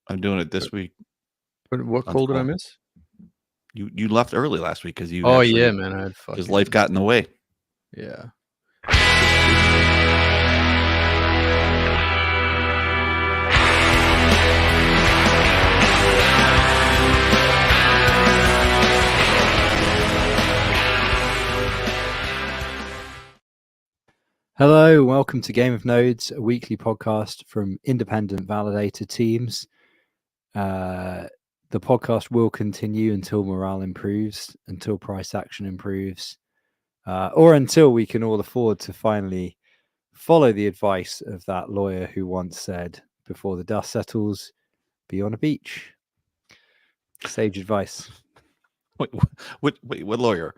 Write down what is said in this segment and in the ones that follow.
I'm doing it this week. What call did I miss? You left early last week because you. Oh yeah, man. I had because life got in the way. Yeah. Hello, welcome to Game of Nodes, a weekly podcast from independent validator teams. The podcast will continue until morale improves, until price action improves, or until we can all afford to finally follow the advice of that lawyer who once said, before the dust settles, be on a beach. Sage advice. Wait, what lawyer?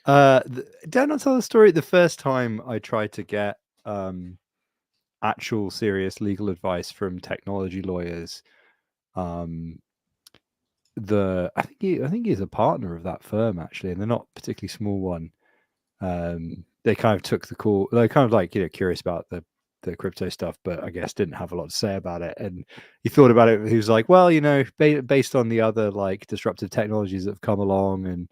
Did I not tell the story? The first time I tried to get actual serious legal advice from technology lawyers, I think he's a partner of that firm actually, and they're not a particularly small one. They kind of took the call. They're kind of like curious about the crypto stuff, but I guess didn't have a lot to say about it. And he thought about it. He was like, well, based on the other like disruptive technologies that have come along and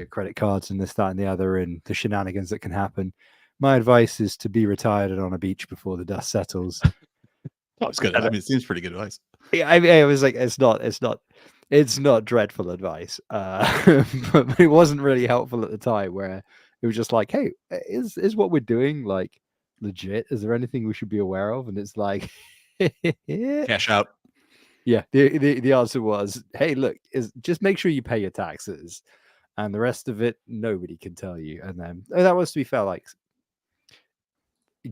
credit cards and this, that, and the other, and the shenanigans that can happen, my advice is to be retired and on a beach before the dust settles. That was good. I mean, it seems pretty good advice. Yeah, I mean, I was like, it's not dreadful advice, but it wasn't really helpful at the time. Where it was just like, hey, is what we're doing like legit? Is there anything we should be aware of? And it's like, cash out. Yeah, the answer was, hey, look, just make sure you pay your taxes. And the rest of it, nobody can tell you. And then that was, to be fair, like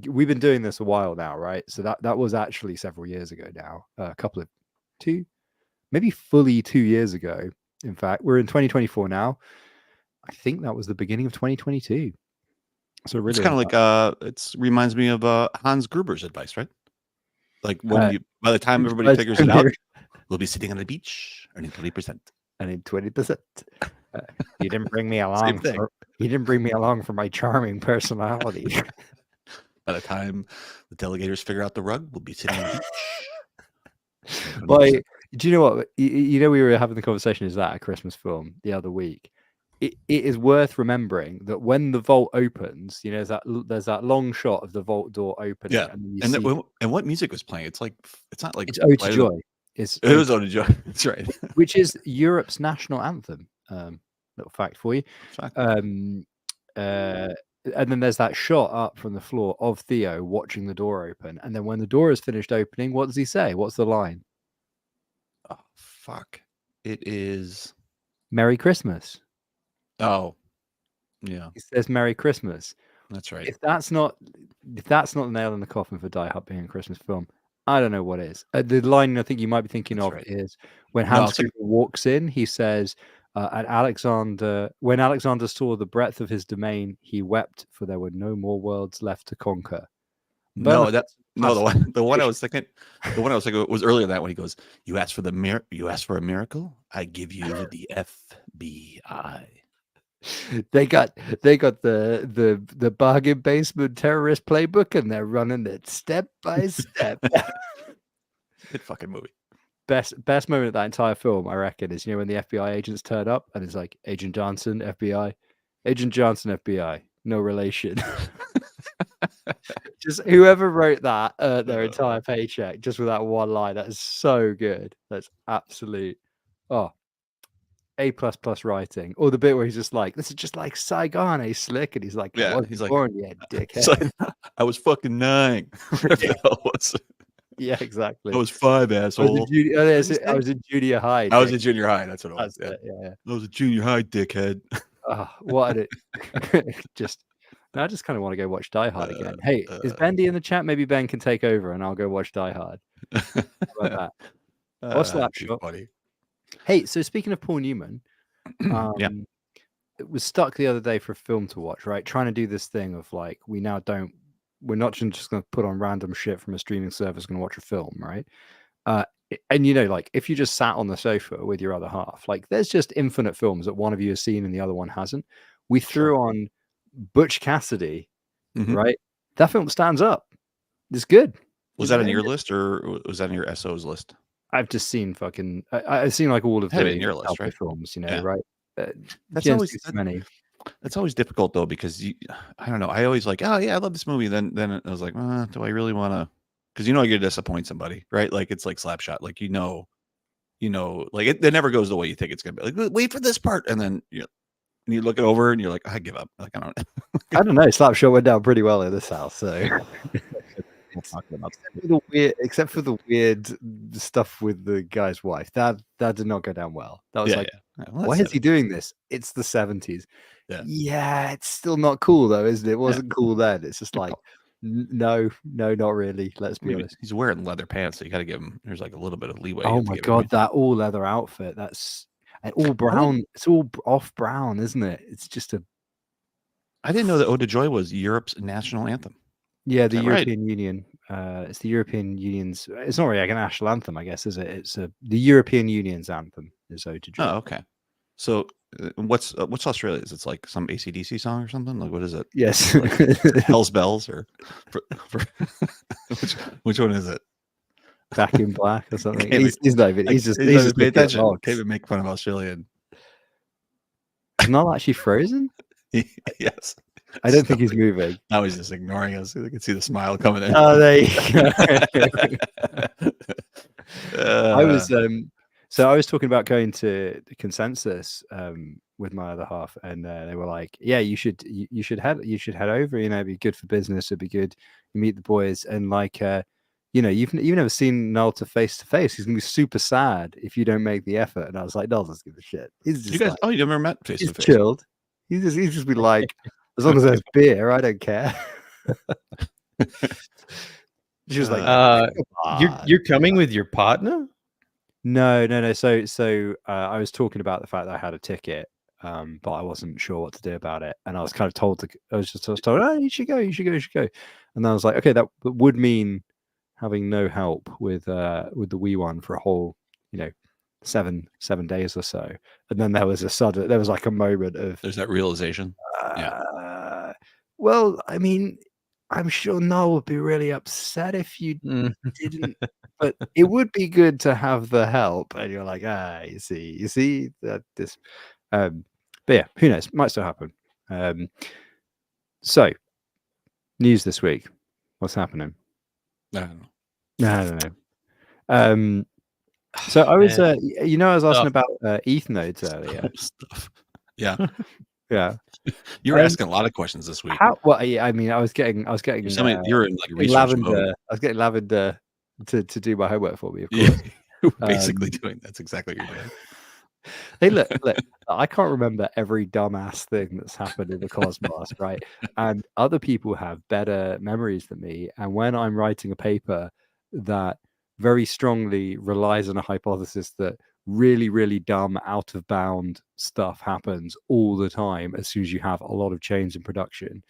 we've been doing this a while now, right? So that was actually several years ago now, maybe fully 2 years ago. In fact, we're in 2024 now. I think that was the beginning of 2022. So really, it's kind of like it reminds me of Hans Gruber's advice, right? Like when by the time everybody figures it out, we'll be sitting on the beach earning 20%. Earning 20%. You didn't bring me along. You didn't bring me along for my charming personality. By the time the delegators figure out the rug, we'll be sitting on the beach. Well, do you know what? We were having the conversation. Is that a Christmas film the other week? It is worth remembering that when the vault opens, there's that long shot of the vault door opening. Yeah, and what music was playing? It's not like it's Ode to Joy. It was Ode to Joy. That's right. Which is Europe's national anthem. Little fact for you. And then there's that shot up from the floor of Theo watching the door open. And then when the door is finished opening, what does he say? What's the line? Oh, fuck. It is Merry Christmas. Oh, yeah. He says Merry Christmas. That's right. If that's not the nail in the coffin for Die Hard being a Christmas film, I don't know what is. The line I think you might be thinking of is when Hans Gruber walks in, he says, when Alexander saw the breadth of his domain, he wept, for there were no more worlds left to conquer. The one I was thinking was earlier than that when he goes, you asked for a miracle, I give you the FBI. They got the bargain basement terrorist playbook, and they're running it step by step. Good fucking movie. Best moment of that entire film, I reckon, is when the FBI agents turn up and it's like Agent Johnson, FBI, Agent Johnson, FBI, no relation. Just whoever wrote that their entire paycheck just with that one line. That is so good. That's absolute A++ writing. Or the bit where he's just like, this is just like Saigon, slick, and he's like, yeah, he's like, born yet, dickhead. Like, I was fucking 9. Yeah, exactly. I was 5, asshole. I was in junior high. I was in junior high. That's what it was. Yeah. I was a junior high, dickhead. What it I just kind of want to go watch Die Hard again. Hey, is Bendy in the chat? Maybe Ben can take over and I'll go watch Die Hard. How about that? What's that shot? Funny. Hey, so speaking of Paul Newman, it was stuck the other day for a film to watch, right? Trying to do this thing of like, we're not just going to put on random shit from a streaming service, going to watch a film, right? And like if you just sat on the sofa with your other half, like there's just infinite films that one of you has seen and the other one hasn't. We threw on Butch Cassidy, right? That film stands up. It's good. Was that on your list or was that on your SO's list? I've just seen fucking. I've seen like all of Have it the in your list, Alpha right? films, Yeah. right? That's you don't always see so many. That's always difficult though, because I don't know. I always like, oh yeah, I love this movie. Then I was like, do I really want to? Because you're gonna disappoint somebody, right? Like it's like Slapshot. Like like it never goes the way you think it's gonna be. Like wait for this part, and then you look it over and you're like, I give up. Like I don't. I don't know. Slapshot went down pretty well in this house, so. We'll talk about Except for the weird stuff with the guy's wife, that did not go down well. That was yeah, like, yeah. Well, why that's is he doing this? It's the 70s. Yeah. It's still not cool though, isn't it? It wasn't cool then. It's just like, no, not really. Let's be honest. He's wearing leather pants, so you got to give him. There's like a little bit of leeway. Oh my god, that all leather outfit. That's and all brown. It's all off brown, isn't it? It's just a. I didn't know that Ode to Joy was Europe's national anthem. Yeah, the European Union. It's the European Union's. It's not really like a national anthem, I guess, is it? It's the European Union's anthem is Ode to Joy. Oh, okay. So what's Australia's? It's like some AC/DC song or something. Like what is it? Yes, like, Hell's Bells or which one is it? Back in Black or something. He's not even. He's just pay attention. Can't even make fun of Australian. He's not actually frozen. Yes. I don't think he's moving. Now he's just ignoring us. You can see the smile coming in. Oh, there you go. I was so I was talking about going to the Consensus with my other half, and they were like, "Yeah, you should head over. It'd be good for business. It'd be good. You meet the boys, and like, you've never seen Nolta face to face. He's gonna be super sad if you don't make the effort." And I was like, "No, doesn't give a shit. He's just you never met face to face? Chilled. He's just be like." As long as there's beer, I don't care. She was like, "You're coming with your partner?" No. So I was talking about the fact that I had a ticket, but I wasn't sure what to do about it, and I was kind of told I was told, "Oh, you should go," and I was like, "Okay, that would mean having no help with the wee one for a whole, 7 days or so." And then there was like a moment of there's that realization. Well, I mean, I'm sure Noel would be really upset if you didn't, but it would be good to have the help. And you're like, you see that this, but yeah, who knows? Might still happen. So, news this week. What's happening? I don't know. I don't know. So I was, I was asking about ETH nodes earlier. Stuff. Yeah. Yeah. You were asking a lot of questions this week. I mean, I was getting. You're in like research lavender. mode. I was getting lavender to do my homework for me. Of course, basically doing. That's exactly what you're doing. Hey, look! I can't remember every dumbass thing that's happened in the cosmos, right? And other people have better memories than me. And when I'm writing a paper that very strongly relies on a hypothesis that really, really dumb, out of bound stuff happens all the time as soon as you have a lot of change in production.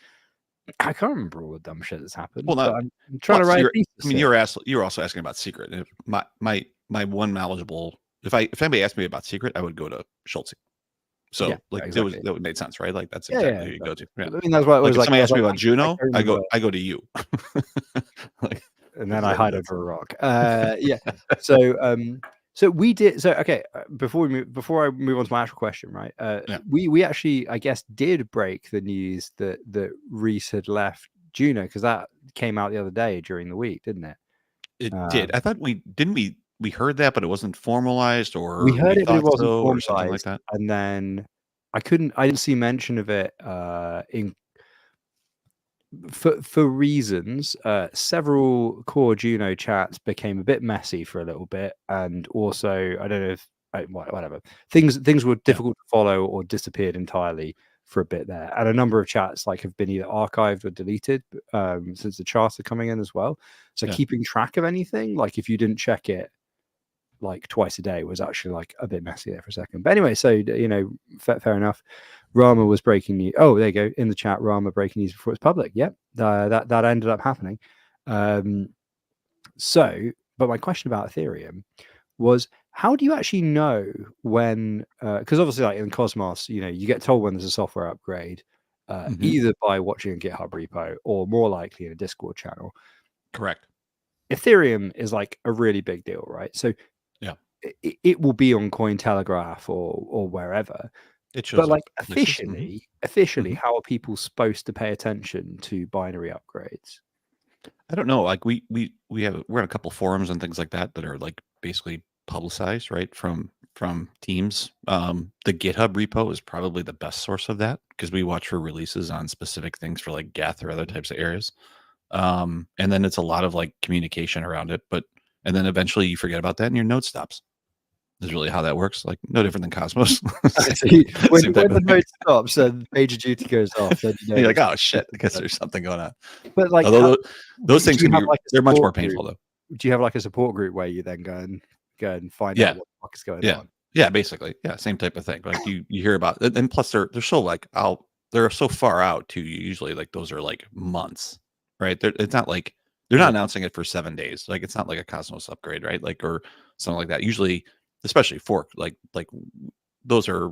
I can't remember all the dumb shit that's happened. Well, I'm trying to write. You were also asking about Secret. My one knowledgeable. If anybody asked me about Secret, I would go to Schultze. So exactly. that would make sense, right? Like that's exactly who you go to. Yeah. I mean, that's what it was like. If somebody asked me about Juno, I go to you. And then I hide under a rock. Yeah. So we did. So okay. Before I move on to my actual question, right? We actually, I guess, did break the news that Reese had left Juno, because that came out the other day during the week, didn't it? It did. I thought we heard that, but it wasn't formalized, or we heard it, but it wasn't formalized, or something like that. And then I didn't see mention of it for reasons. Several core Juno chats became a bit messy for a little bit, and also I don't know if whatever things were difficult to follow or disappeared entirely for a bit there, and a number of chats have been either archived or deleted since the charter coming in as well. So keeping track of anything, if you didn't check it twice a day, was actually a bit messy there for a second. But anyway, so fair enough. Rama was breaking news. Oh, there you go, in the chat. Rama breaking news before it's public. Yep, that ended up happening. So, but my question about Ethereum was, how do you actually know when? Because obviously, in Cosmos, you get told when there's a software upgrade, either by watching a GitHub repo or more likely in a Discord channel. Correct. Ethereum is a really big deal, right? So it will be on Cointelegraph or wherever. It shows But up like places. officially, how are people supposed to pay attention to binary upgrades? I don't know. Like we're in a couple forums and things like that that are like basically publicized, right, from teams. The GitHub repo is probably the best source of that because we watch for releases on specific things for like Geth or other types of areas. And then it's a lot of like communication around it, and then eventually you forget about that and your node stops. Is really how that works. Like no different than Cosmos. when the node stops and PagerDuty goes off, then you're like, oh shit, I guess there's something going on. But like, those things can be, they're much more painful though. Do you have like a support group where you then go and find out what the fuck is going on? Yeah, basically. Yeah, same type of thing. Like you hear about it, and plus they're so like they're so far out too. Usually like those are like months, right? It's not like they're not announcing it for 7 days. Like it's not like a Cosmos upgrade, right? Like or something like that. Usually, especially fork, like those are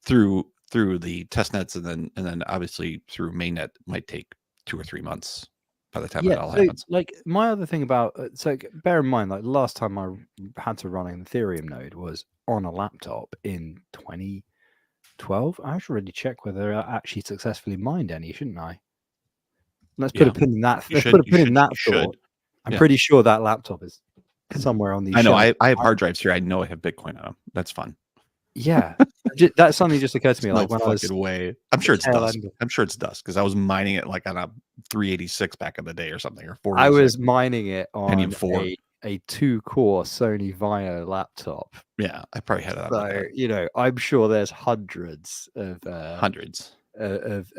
through the test nets and then obviously through mainnet might take 2 or 3 months by the time it all happens. Like my other thing about so bear in mind, like the last time I had to run an Ethereum node was on a laptop in 2012. I should really check whether I actually successfully mined any, shouldn't I? Let's put a pin in that. Let's put a pin in that thought. I'm pretty sure that laptop is somewhere on these. I know. I have hard drives here. I know I have Bitcoin on them. That's fun. Yeah, that's something just occurred to me. Like when I was way, I'm sure it's dust. I'm sure it's dust because I was mining it like on a 386 back in the day or something, or 4. I was mining it on Pentium 4. a 2-core Sony Vaio laptop. Yeah, I probably had it. So I'm sure there's hundreds of hundreds of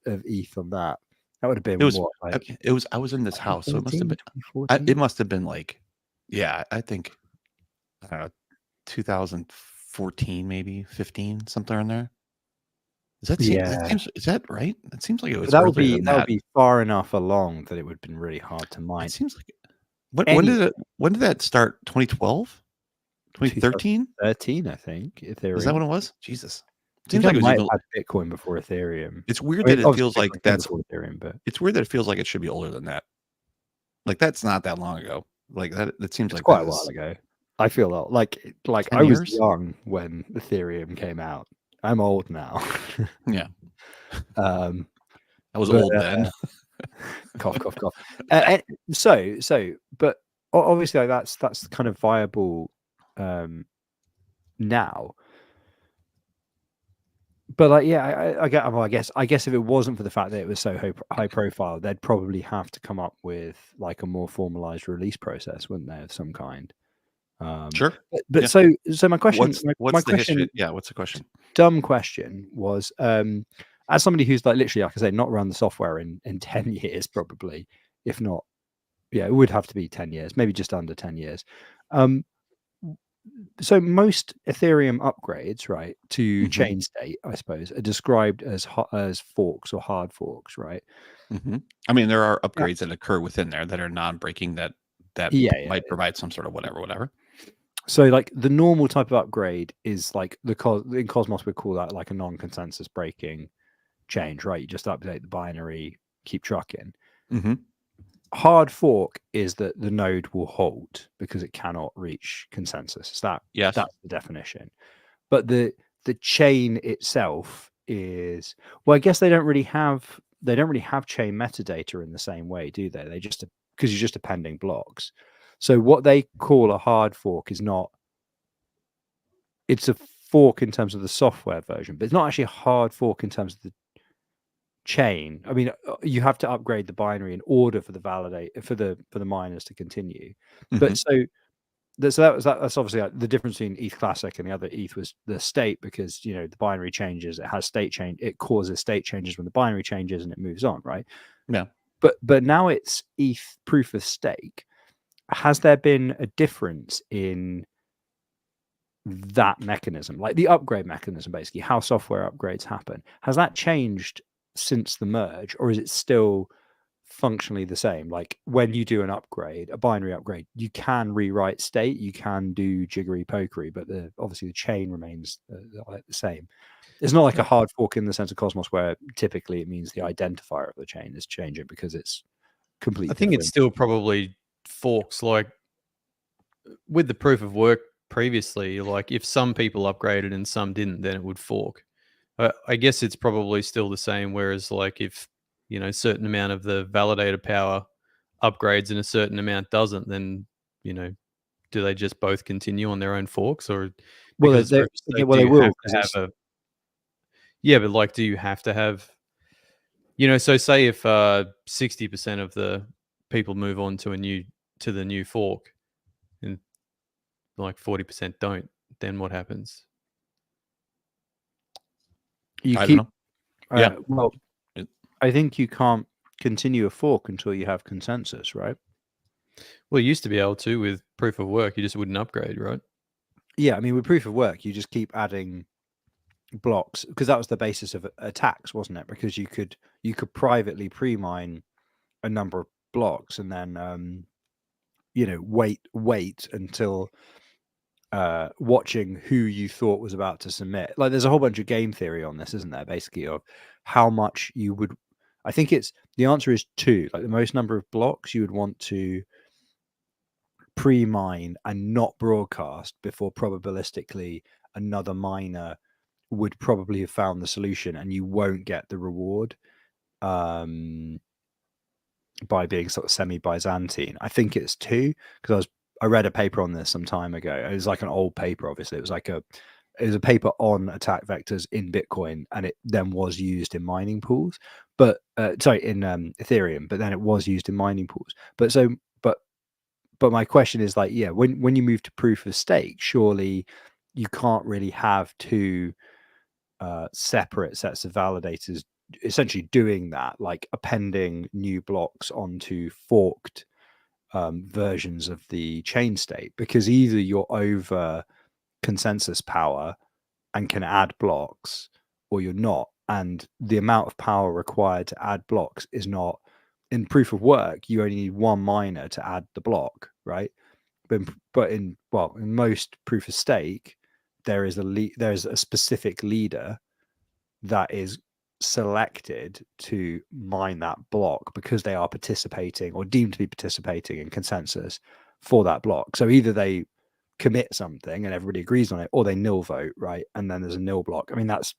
ETH on that. That would have been I was in this house, so it must have been. It must have been like, yeah, I think 2014, maybe 15, something in there. Is that right? It seems like it was. That would be far enough along that it would have been really hard to mine. It seems like when did that start? 2012, 2013, 13, I think. Ethereum. Is that what it was? Jesus. Seems like it might have had Bitcoin before Ethereum. It's weird that it feels like that's Ethereum, but it's weird that it feels like it should be older than that. Like that's not that long ago. Like that seems like quite a while ago. I feel like I was young when Ethereum came out. I'm old now. Yeah. I was old then. Cough, cough, cough. But obviously that's kind of viable now. But I guess if it wasn't for the fact that it was so high profile, they'd probably have to come up with like a more formalized release process, wouldn't they, of some kind? Sure. But so my question, what's the question? Dumb question was, as somebody who's like literally, like I say, not run the software in 10 years, probably, if not, it would have to be 10 years, maybe just under 10 years. So most Ethereum upgrades, right, to chain state, I suppose, are described as forks or hard forks, right? I mean, there are upgrades that occur within there that are non-breaking that might provide some sort of whatever. So, like the normal type of upgrade is like in Cosmos we call that like a non-consensus breaking change, right? You just update the binary, keep trucking. Hard fork is that the node will halt because it cannot reach consensus. That's the definition. But the chain itself is, well, I guess they don't really have chain metadata in the same way, do they? They just, because you're just appending blocks. So what they call a hard fork is not, it's a fork in terms of the software version, but it's not actually a hard fork in terms of the chain. I mean, you have to upgrade the binary in order for the miners to continue. But that's obviously the difference between ETH Classic and the other ETH was the state, because the binary changes, it has state change, it causes state changes when the binary changes and it moves on, right? Yeah. But now it's ETH proof of stake. Has there been a difference in that mechanism, like the upgrade mechanism, basically how software upgrades happen? Has that changed since the merge, or is it still functionally the same? Like when you do an upgrade, a binary upgrade, you can rewrite state, you can do jiggery pokery, but obviously the chain remains the same. It's not like a hard fork in the sense of Cosmos, where typically it means the identifier of the chain is changing because it's completely I think it's still probably forks, like with the proof of work previously, like if some people upgraded and some didn't, then it would fork. I guess it's probably still the same. Whereas, like if a certain amount of the validator power upgrades and a certain amount doesn't, then do they just both continue on their own forks, or Well, because they will. Yeah, but like, do you have to have? So say if 60% of the people move on to the new fork, and like 40% don't, then what happens? I don't know. Yeah. Well, I think you can't continue a fork until you have consensus, right? Well, you used to be able to with proof of work. You just wouldn't upgrade, right? Yeah, I mean, with proof of work, you just keep adding blocks, because that was the basis of attacks, wasn't it? Because you could privately pre-mine a number of blocks and then wait until watching who you thought was about to submit. Like, there's a whole bunch of game theory on this, isn't there? Basically, of how much you would. I think the answer is 2. Like, the most number of blocks you would want to pre-mine and not broadcast before probabilistically another miner would probably have found the solution, and you won't get the reward by being sort of semi-Byzantine. I think it's 2, because I read a paper on this some time ago. It was like an old paper, obviously. It was a paper on attack vectors in Bitcoin, and it then was used in mining pools. But in Ethereum, but then it was used in mining pools. But my question is, like, yeah, when you move to proof of stake, surely you can't really have 2 separate sets of validators essentially doing that, like appending new blocks onto forked versions of the chain state, because either you're over consensus power and can add blocks, or you're not. And the amount of power required to add blocks is not. In proof of work, you only need 1 miner to add the block, right? But in most proof of stake, there is a specific leader that is selected to mine that block because they are participating or deemed to be participating in consensus for that block. So either they commit something and everybody agrees on it, or they nil vote, right? And then there's a nil block. I mean, that's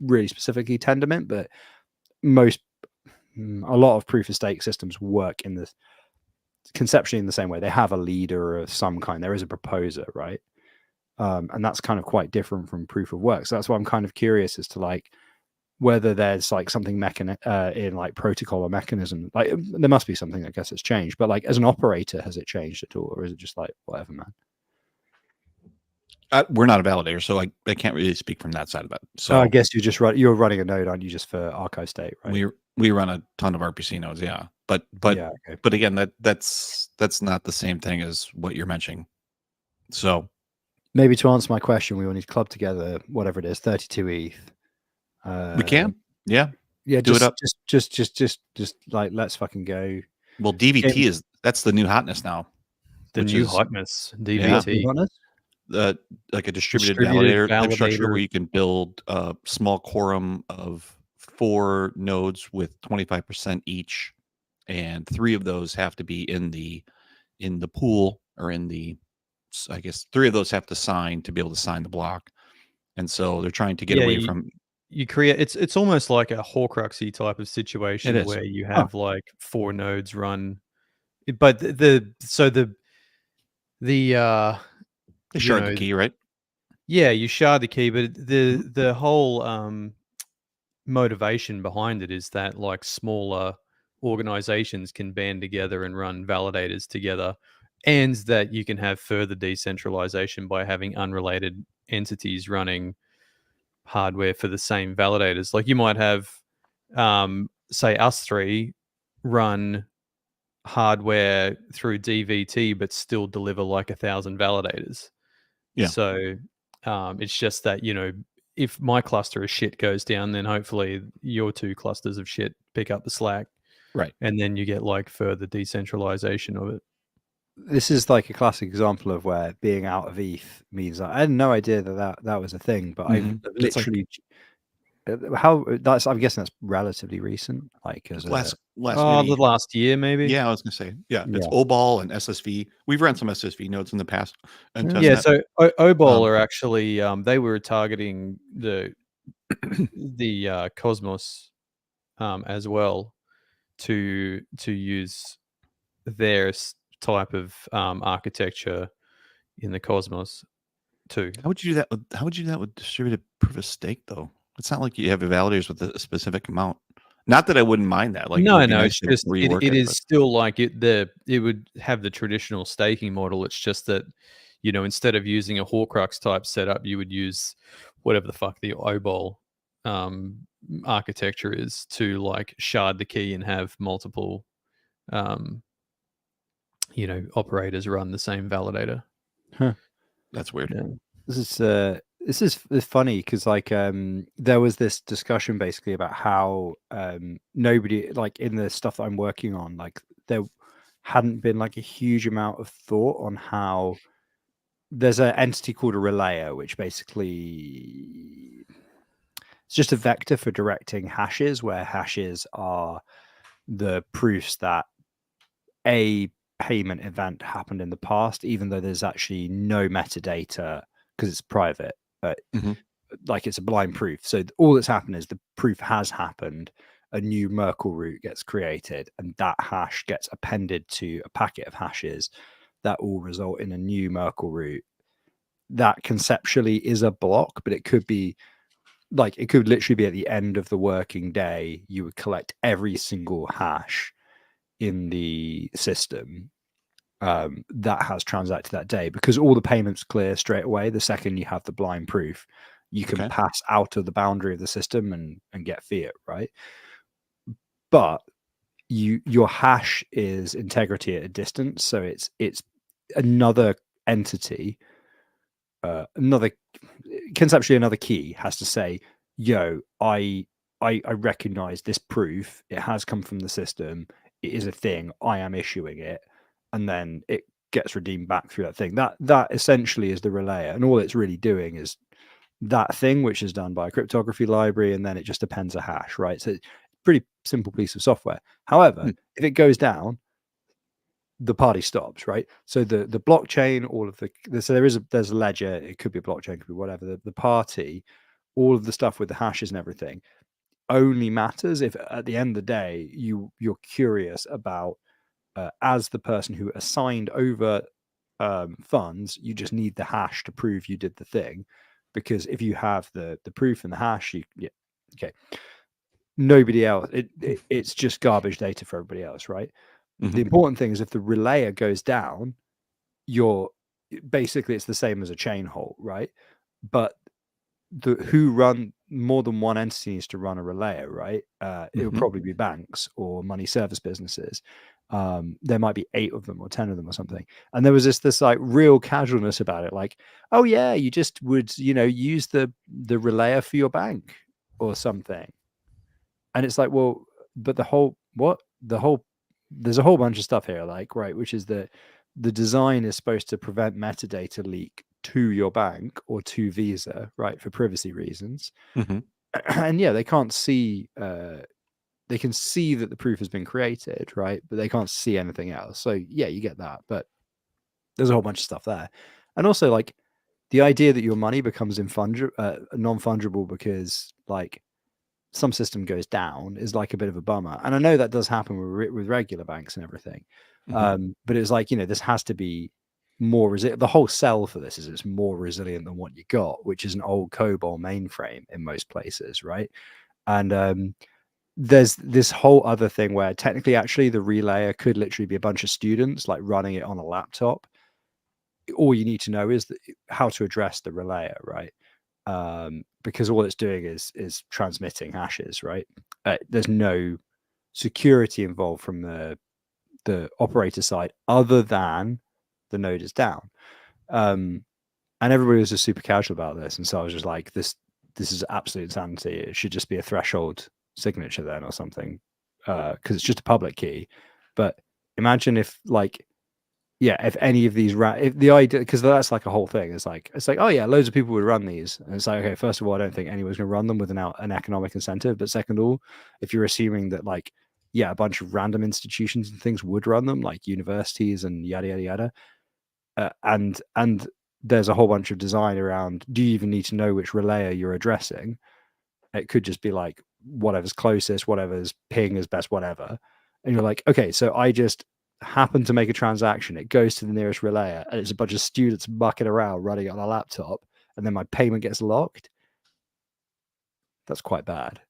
really specifically Tendermint, but a lot of proof of stake systems work in this conceptually in the same way. They have a leader of some kind. There is a proposer, right? And that's kind of quite different from proof of work. So that's why I'm kind of curious as to, like, whether there's like something in like protocol or mechanism. Like, there must be something, I guess, it's changed. But like, as an operator, has it changed at all, or is it just like whatever, man? We're not a validator, so I can't really speak from that side of it. So I guess you're running a node, aren't you, just for archive state, right? We run a ton of RPC nodes, yeah. But yeah, okay. But again, that's not the same thing as what you're mentioning. So maybe to answer my question, we will need to club together whatever it is, 32 ETH. We can, yeah. Do it up. Just like, let's fucking go. Well, DVT that's the new hotness now. The new hotness, DVT. Yeah. Like a distributed validator type structure where you can build a small quorum of 4 nodes with 25% each, and 3 of those have to be in the pool, or I guess 3 of those have to sign to be able to sign the block. And so they're trying to get away from. You create it's almost like a Horcruxy type of situation where you have like 4 nodes run, but they shard the key, right? Yeah, you shard the key, but the whole motivation behind it is that, like, smaller organizations can band together and run validators together, and that you can have further decentralization by having unrelated entities running hardware for the same validators. Like, you might have say us 3 run hardware through DVT but still deliver like 1,000 validators. Yeah. So it's just that, if my cluster of shit goes down, then hopefully your 2 clusters of shit pick up the slack. Right. And then you get like further decentralization of it. This is like a classic example of where being out of ETH means I had no idea that was a thing, but I've literally How that's? I'm guessing that's relatively recent. Like as a last the maybe. last year maybe. Yeah, I was gonna say, yeah, it's Yeah. OBOL and SSV. We've run some SSV nodes in the past and Yeah. Yeah, testnet. so OBOL Um, are actually they were targeting the Cosmos as well to use their type of architecture in the Cosmos too. how would you do that? How would you do that with distributed proof of stake though? It's not like you have validators with a specific amount. Not that I wouldn't mind that. Like, it No, would be no, nice it's to just rework it it, is but still like it would have the traditional staking model. It's just that, instead of using a Horcrux type setup, you would use whatever the fuck the OBOL architecture is to like shard the key and have multiple operators run the same validator. that's weird. Yeah. This is funny because like there was this discussion basically about how nobody, like in the stuff that I'm working on, like there hadn't been like a huge amount of thought on how there's an entity called a relayer, which basically it's just a vector for directing hashes, where hashes are the proofs that a payment event happened in the past, even though there's actually no metadata because it's private. Mhm. Like it's a blind proof. So all that's happened is the proof has happened. A new Merkle root gets created, and that hash gets appended to a packet of hashes that all result in a new Merkle root. That conceptually is a block, but it could be like it could literally be at the end of the working day. You would collect every single hash in the system that has transacted that day, because all the payments clear straight away the second you have the blind proof. You can Okay. pass out of the boundary of the system and get fiat, right? But your hash is integrity at a distance, so it's another entity, another conceptually another key has to say, yo, I recognize this proof, it has come from the system, it is a thing, I am issuing it, and then it gets redeemed back through that thing. That essentially is the relayer, and all it's really doing is that thing, which is done by a cryptography library, and then it just appends a hash, right? So pretty simple piece of software. However, if it goes down, the party stops, right? So the blockchain, all of the so there's a ledger, it could be a blockchain, it could be whatever. The party, all of the stuff with the hashes and everything only matters if at the end of the day you're curious about as the person who assigned over funds, you just need the hash to prove you did the thing, because if you have the proof and the hash, okay, nobody else, it's just garbage data for everybody else, right? Mhm. The important thing is if the relayer goes down, basically it's the same as a chain halt, right? But who run more than one entity needs to run a relayer, right? It would Mhm. probably be banks or money service businesses. There might be 8 of them or 10 of them or something. And there was this like real casualness about it, like, oh yeah, you just would use the relayer for your bank or something. And it's like, well, but there's a whole bunch of stuff here, like, right, which is that the design is supposed to prevent metadata leak to your bank or to Visa, right, for privacy reasons. Mhm. And yeah, they can't see they can see that the proof has been created, right, but they can't see anything else. So yeah, you get that, but there's a whole bunch of stuff there. And also, like, the idea that your money becomes non-fungible because like some system goes down is like a bit of a bummer. And I know that does happen with regular banks and everything. Mhm. But it's like, this has to be more resilient. The whole sell for this is it's more resilient than what you got, which is an old COBOL mainframe in most places, right? And there's this whole other thing where technically actually the relayer could literally be a bunch of students like running it on a laptop. All you need to know is how to address the relayer, right? Because all it's doing is transmitting hashes, right? There's no security involved from the operator side other than the node is down. And everybody was just super casual about this, and so I was just like, this is absolute insanity. It should just be a threshold signature then or something, because it's just a public key. But imagine if like yeah, if any of these if the idea, because that's like a whole thing. It's like oh yeah, loads of people would run these, and it's like, okay, first of all, I don't think anyone's going to run them without an economic incentive. But second of all, if you're assuming that like yeah, a bunch of random institutions and things would run them, like universities and yada yada yada, and there's a whole bunch of design around. Do you even need to know which relayer you're addressing? It could just be like whatever's closest, whatever's ping is best, whatever. And you're like, okay, so I just happen to make a transaction. It goes to the nearest relayer, and it's a bunch of students mucking around running it on a laptop, and then my payment gets locked. That's quite bad.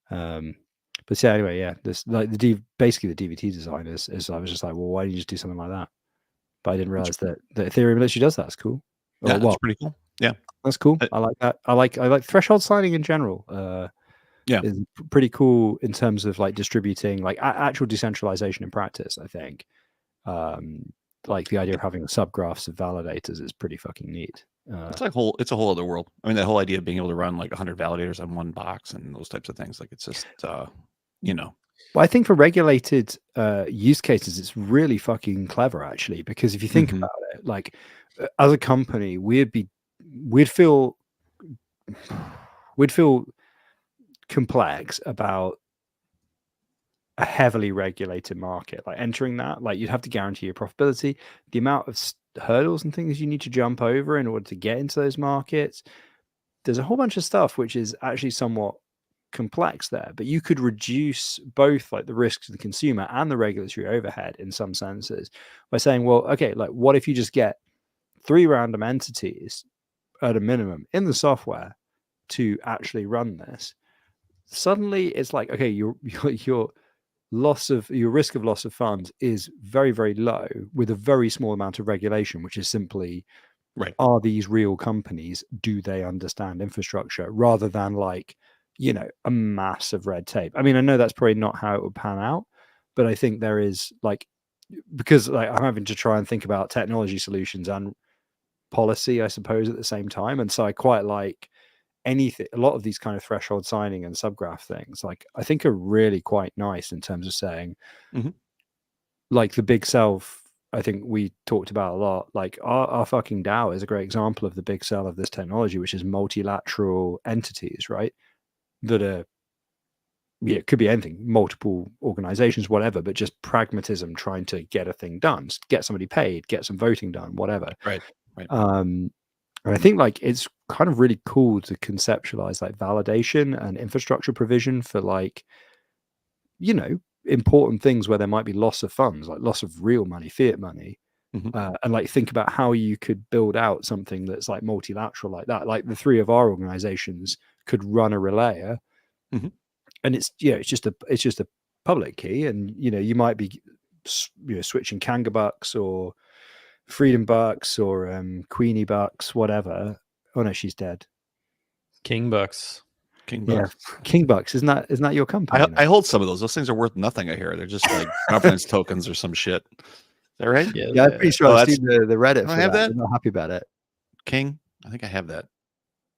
But yeah, anyway, yeah, this like basically the DVT design is I was just like, well, why don't you just do something like that? But I didn't realize that Ethereum literally does that. That's cool. Yeah, that's pretty cool. Yeah, that's cool. I like that. I like threshold signing in general. Yeah, is pretty cool in terms of like distributing like actual decentralization in practice. I think like the idea of having subgraphs of validators is pretty fucking neat. it's a whole other world. I mean, that whole idea of being able to run like 100 validators on one box and those types of things, like it's just you know. Well, I think for regulated use cases, it's really fucking clever actually, because if you think about it, like as a company, we'd feel complex about a heavily regulated market, like entering that, like you'd have to guarantee your profitability, the amount of hurdles and things you need to jump over in order to get into those markets. There's a whole bunch of stuff which is actually somewhat complex there, but you could reduce both like the risk to the consumer and the regulatory overhead in some senses by saying, well, okay, like what if you just get 3 random entities at a minimum in the software to actually run this? Suddenly it's like, okay, your risk of loss of funds is very, very low with a very small amount of regulation, which is simply, right, are these real companies? Do they understand infrastructure? Rather than like, you know, a mass of red tape. I mean, I know that's probably not how it would pan out, but I think there is like, because like I'm having to try and think about technology solutions and policy, I suppose, at the same time. And so I quite like anything, a lot of these kind of threshold signing and subgraph things, like I think are really quite nice in terms of saying, like the big self, I think we talked about a lot, like our fucking DAO is a great example of the big sell of this technology, which is multilateral entities, right? That are, yeah, it could be anything, multiple organizations, whatever, but just pragmatism, trying to get a thing done, get somebody paid, get some voting done, whatever. Right. And I think like it's kind of really cool to conceptualize like validation and infrastructure provision for like, you know, important things where there might be loss of funds, like loss of real money, fiat money, and like think about how you could build out something that's like multilateral like that. Like the 3 of our organizations could run a relayer, and it's, yeah, it's just a public key, and you know, you might be, you know, switching Kanga bucks or Freedom bucks or Queenie bucks, whatever. Oh no, she's dead. King bucks. Yeah, King bucks. Isn't that your company? I hold some of those. Those things are worth nothing. I hear they're just like governance tokens or some shit. Is that right? Yeah, I'm pretty sure I've seen the Reddit. For I have that. I'm not happy about it. King, I think I have that.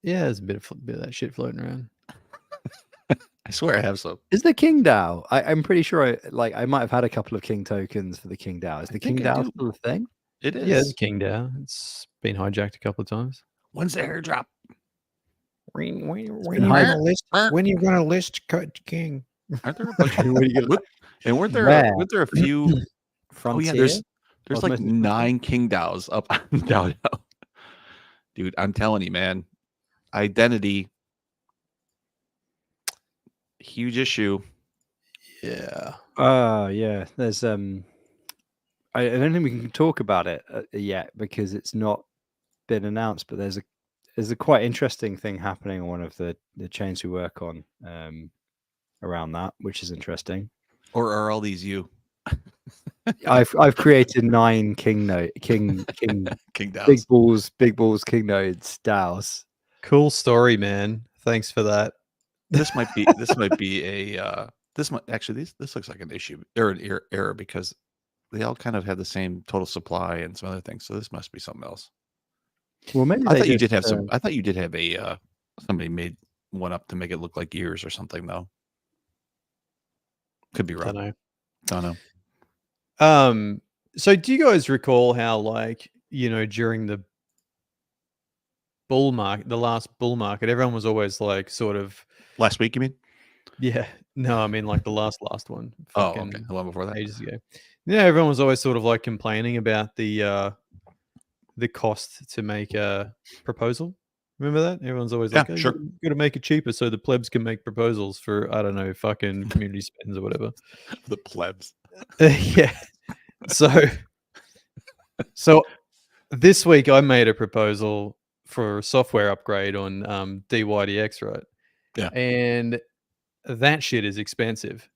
Yeah, there's a bit of that shit floating around. I swear I have some. Is the King DAO? I'm pretty sure I might have had a couple of King tokens for the King DAO. Is the King DAO still a thing? It is. Yeah, it's King DAO. It's been hijacked a couple of times. When's the airdrop? When are you gonna list King? Aren't there a bunch of, and weren't there a few? Oh yeah, there's like 9 King DAOs up on DAO. Dude, I'm telling you, man, identity, huge issue. Yeah. Yeah. There's I don't think we can talk about it yet because it's not been announced, but there's a quite interesting thing happening on one of the chains we work on around that, which is interesting. Or are all these you? I've created 9 King DAOs. big balls King nodes DAOs. Cool story, man. Thanks for that. This might be a this looks like an issue or an error because they all kind of have the same total supply and some other things. So this must be something else. Well, maybe I thought you did have some. I thought you did have a somebody made one up to make it look like yours or something though. Could be wrong. Don't know. I So do you guys recall how, like, during the bull market, the last bull market, everyone was always like sort of, Last week, you mean? yeah, no, I mean like the last one, Oh, fucking okay. The one before that. ages ago. Yeah, everyone was always sort of like complaining about the cost to make a proposal. Remember that? Everyone's always Yeah, like, "Oh, sure. you got to make it cheaper so the plebs can make proposals for, I don't know, fucking community spends or whatever." The plebs. Yeah. So this week I made a proposal for a software upgrade on DYDX, right? Yeah. And that shit is expensive.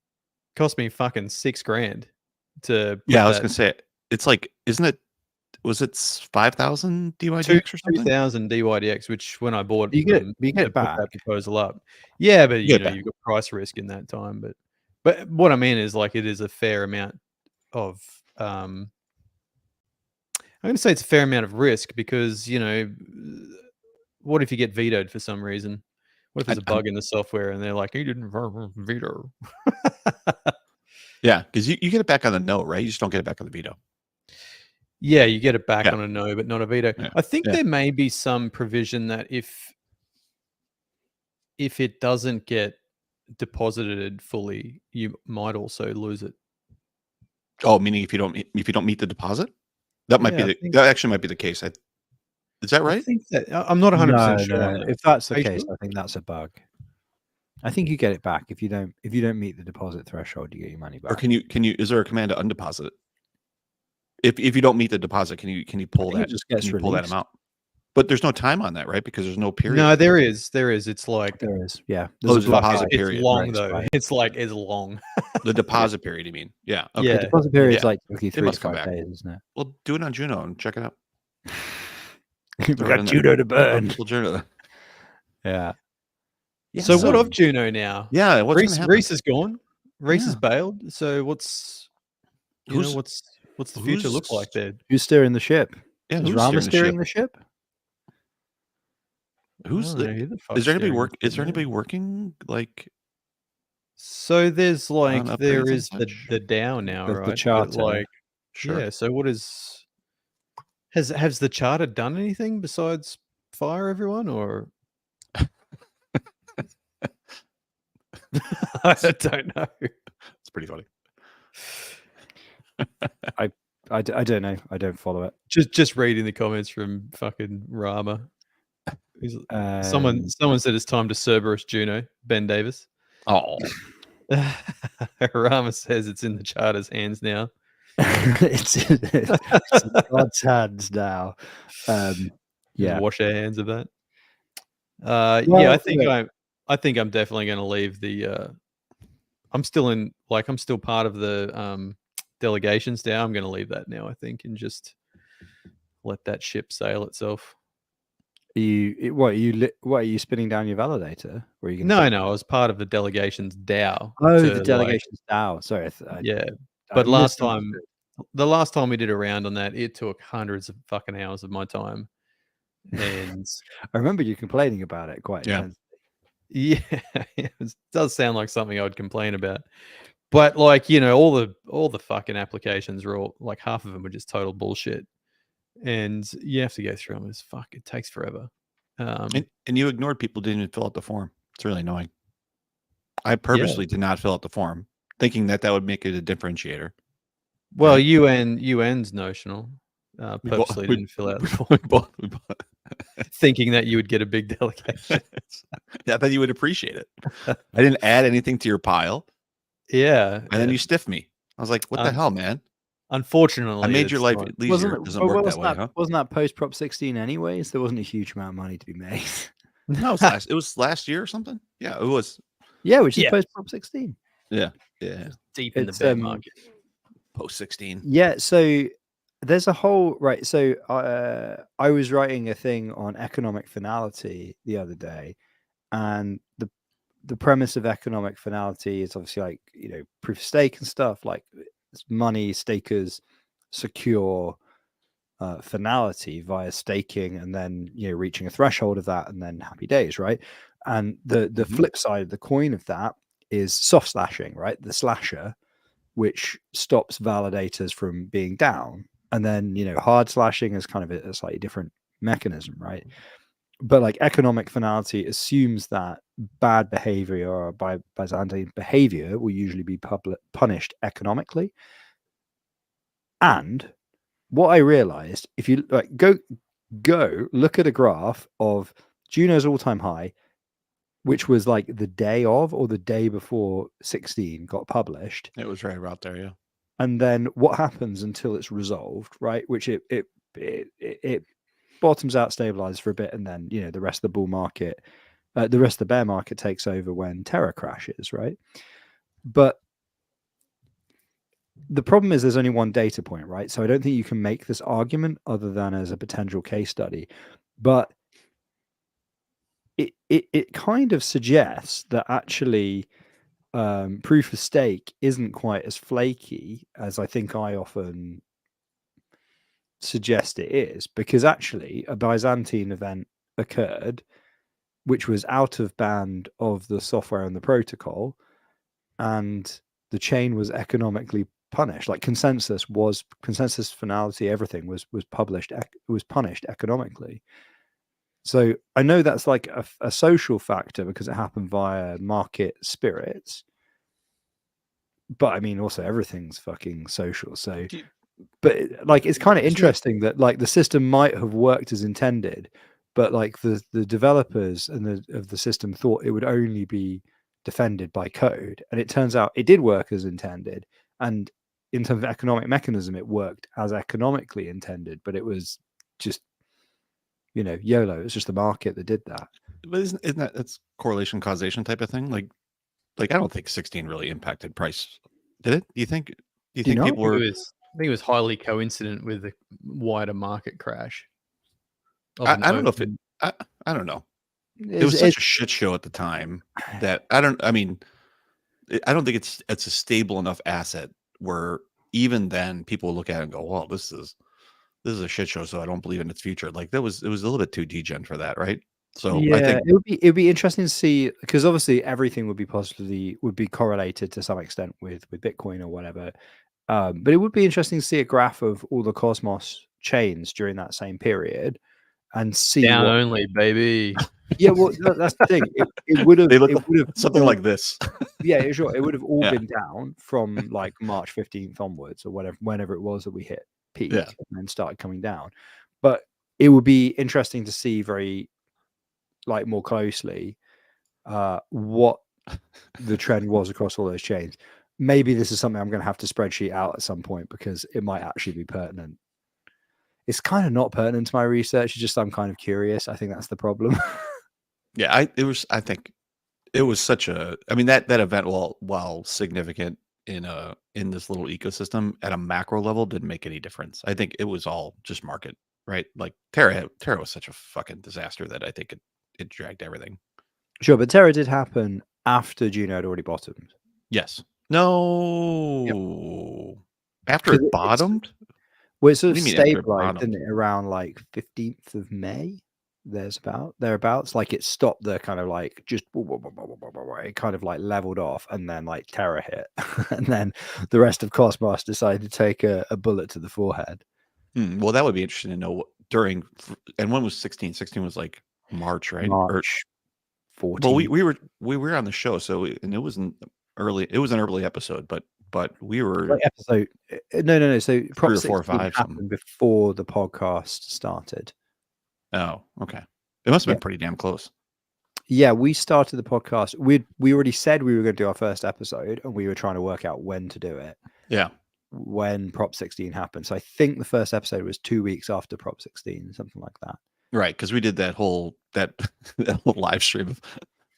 Cost me fucking $6,000 to put Yeah, I was that gonna say it's like, isn't it? Was it 5,000 DYDX or something? 2,000 DYDX, which when I bought You get them you to get it put back. that proposal up. Yeah, but You get it back. you've got price risk in that time. But what I mean is, like, it is a fair amount of I'm gonna say it's a fair amount of risk because, what if you get vetoed for some reason? What if there's a bug in the software and they're like, "You didn't veto"? Yeah, because you get it back on the no, right? You just don't get it back on the veto. Yeah, you get it back Yeah. on a no, but not a veto. Yeah, I think yeah. there may be some provision that if it doesn't get deposited fully, you might also lose it. Oh, meaning if you don't meet the deposit? That might Yeah, I be think- that actually might be the case. Is that I right? think that I'm not 100% No, sure on no. that. If that's Are the you case, sure? I think that's a bug. I think you get it back if you don't meet the deposit threshold. You get your money back. Or can you? Is there a command to undeposit it? If you don't meet the deposit, can you pull think it that? just gets Can you pull that released. amount? But there's no time on that, right? Because there's no period. No, there is. It's like There is, yeah. Oh, There's there's a block deposit time it's period, long right, though. right. It's long. The deposit period, you mean? Yeah. Okay. Yeah. The deposit period is Yeah. like typically It 3 to must come 5 back. days, isn't it? Well, do it on Juno and check it out. We've Throw it in got there. Juno to burn. People Juno. Yeah. So what of Juno now? Yeah, what's Reese, gonna happen? Reese is gone. Reese is Yeah. bailed. So what's Who's- what's the future look like who's- there? Who's steering the ship? Yeah, Is who's Rama steering steering the the ship? Who's I don't know the? who the Is fuck's there anybody steering work? the Is ship there now. anybody working like? So there's like upgrades there and is the such? DAO now, The right? But, charter. like, Sure. yeah. So what is has the charter done anything besides fire everyone, or I don't know. It's pretty funny. I don't know. I don't follow it. Just reading the comments from fucking Rama. Someone said it's time to Cerberus Juno. Ben Davis. Oh, Rama says it's in the charter's hands now. it's in God's hands now. Just Yeah. wash our hands of that. Yeah, Well, I think look. I think I'm definitely going to leave the. I'm still part of the delegations now. I'm going to leave that now, I think, and just let that ship sail itself. What are you spinning down your validator? Or are you No, I was part of the delegation's DAO. Oh, to, the like- delegation's DAO. Sorry. yeah, I but last misunderstood. the last time we did a round on that, it took hundreds of fucking hours of my time, and I remember you complaining about it quite Yeah. intensely. yeah, it does sound like something I'd complain about. But like, all the fucking applications are all like half of them are just total bullshit, and you have to go through them. It takes forever. and you ignored people who didn't even fill out the form. It's really annoying. I purposely did not fill out the form, thinking that would make it a differentiator. Well, Right. UN's notional. We Purposely we- didn't fill out the form, we both. thinking that you would get a big delegation. Yeah, I thought you would appreciate it. I didn't add anything to your pile, Yeah, and then you stiffed me. I was like, "What the hell, man? unfortunately, I made your it's life not- easier. It doesn't work that way, huh?" Wasn't that post Prop 16 anyways? There wasn't a huge amount of money to be made. No, it was last year or something. Yeah, it was. Yeah, which is Yeah. post Prop 16. Yeah, deep in the It's, bear market. post 16. Yeah, so there's a whole right. So I was writing a thing on economic finality the other day, and the premise of economic finality is obviously like proof of stake and stuff like money stakers secure finality via staking and then reaching a threshold of that and then happy days, right? And the Mhm. flip side of the coin of that is soft slashing, right? The slasher which stops validators from being down. And then, hard slashing is kind of a slightly different mechanism, right? But like economic finality assumes that bad behavior or Byzantine behavior will usually be punished economically. And what I realized, if you like go look at a graph of Juno's all-time high, which was like the day of or the day before 16 got published. It was right about there, yeah. And then what happens until it's resolved, right? Which it bottoms out, stabilizes for a bit, and then the rest of the bull market, the rest of the bear market takes over when Terra crashes, right? But the problem is there's only one data point, right? So I don't think you can make this argument other than as a potential case study. But it kind of suggests that actually proof of stake isn't quite as flaky as I think I often suggest it is, because actually a Byzantine event occurred which was out of band of the software and the protocol, and the chain was economically punished. Like consensus finality, everything was punished economically. So I know that's like a social factor because it happened via market spirits, but I mean also everything's fucking social. So but like it's kind of interesting that like the system might have worked as intended, but like the developers and of the system thought it would only be defended by code, and it turns out it did work as intended, and in terms of economic mechanism it worked as economically intended, but it was just YOLO. It's just the market that did that. But isn't that's correlation causation type of thing? Like I don't think 16 really impacted price, did it? Do you think people were? I think it was highly coincident with the wider market crash. I don't know if it. I don't know. It was such a shit show at the time that I don't think it's a stable enough asset where even then people look at it and go, "Well, this is a shit show, so I don't believe in its future." Like it was a little bit too degen for that, right? So yeah, I think it would be interesting to see, because obviously everything would be correlated to some extent with Bitcoin or whatever. But it would be interesting to see a graph of all the Cosmos chains during that same period and see down only, baby. Yeah, well, that's the thing. It would have something like this. Yeah, sure. It would have all been down from like March 15th onwards or whenever it was that we hit peak and then started coming down. But it would be interesting to see very like more closely what the trend was across all those chains. Maybe this is something I'm going to have to spreadsheet out at some point because it might actually be pertinent. It's kind of not pertinent to my research. It's just I'm kind of curious. I think that's the problem. Yeah, I think it was such a. I mean that event, while significant in this little ecosystem at a macro level, didn't make any difference. I think it was all just market, right? Like Terra was such a fucking disaster that I think it dragged everything. Sure, but Terra did happen after Juno had already bottomed. Yes. No. Yep. After it bottomed? Well, it sort of stabilized, didn't it, around like 15th of May? Thereabouts. Like it stopped the kind of like just it kind of like leveled off, and then like Terra hit, and then the rest of Cosmos decided to take a bullet to the forehead. Well, that would be interesting to know and when was 16? 16 was like March, right? March 14. Well, we were on the show, so and it was an early episode, but we were like episode no. So 3 or 4 or 5 happened before the podcast started. Oh, okay. It must have been pretty damn close. Yeah, we started the podcast. We already said we were going to do our first episode, and we were trying to work out when to do it. Yeah. When Prop 16 happened. So I think the first episode was 2 weeks after Prop 16, something like that. Right, because we did that whole live stream of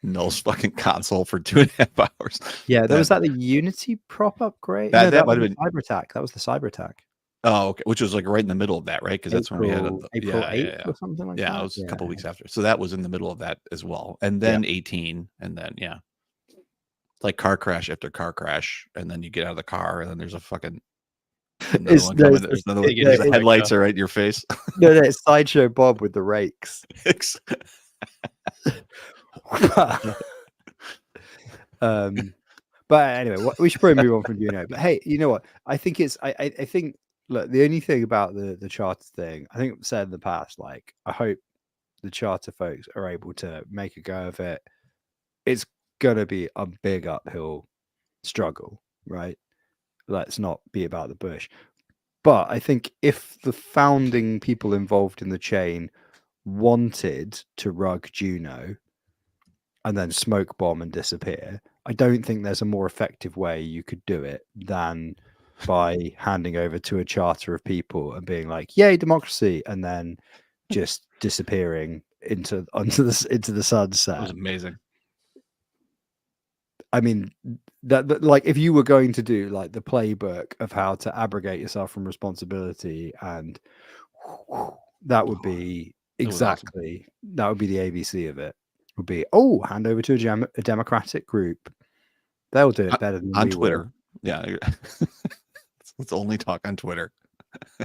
Null's fucking console for 2.5 hours. Yeah, was that the Unity prop upgrade? That might have been cyber attack. That was the cyber attack. Oh, okay. Which was like right in the middle of that, right? Because that's when we had April 8th or something like that. Yeah, it was a couple weeks after. So that was in the middle of that as well. And then 18, and then like car crash after car crash, and then you get out of the car, and then there's a fucking another one coming. There's another one. The headlights are right in your face. No, it's Sideshow Bob with the rakes. But anyway, we should probably move on from Juno. But hey, you know what? I think it's I think look, the only thing about the charter thing, I think I've said in the past, like I hope the charter folks are able to make a go of it. It's gonna be a big uphill struggle, right? Let's not be about the bush. But I think if the founding people involved in the chain wanted to rug Juno and then smoke bomb and disappear, I don't think there's a more effective way you could do it than by handing over to a charter of people and being like, "Yay, democracy," and then just disappearing into the sunset. That was amazing. I mean, that like if you were going to do like the playbook of how to abrogate yourself from responsibility, and that would be It was awesome. exactly that would be the ABC of it. Would be hand over to a democratic group. They'll do it better than On we Twitter. will. Yeah. Let's only talk on Twitter.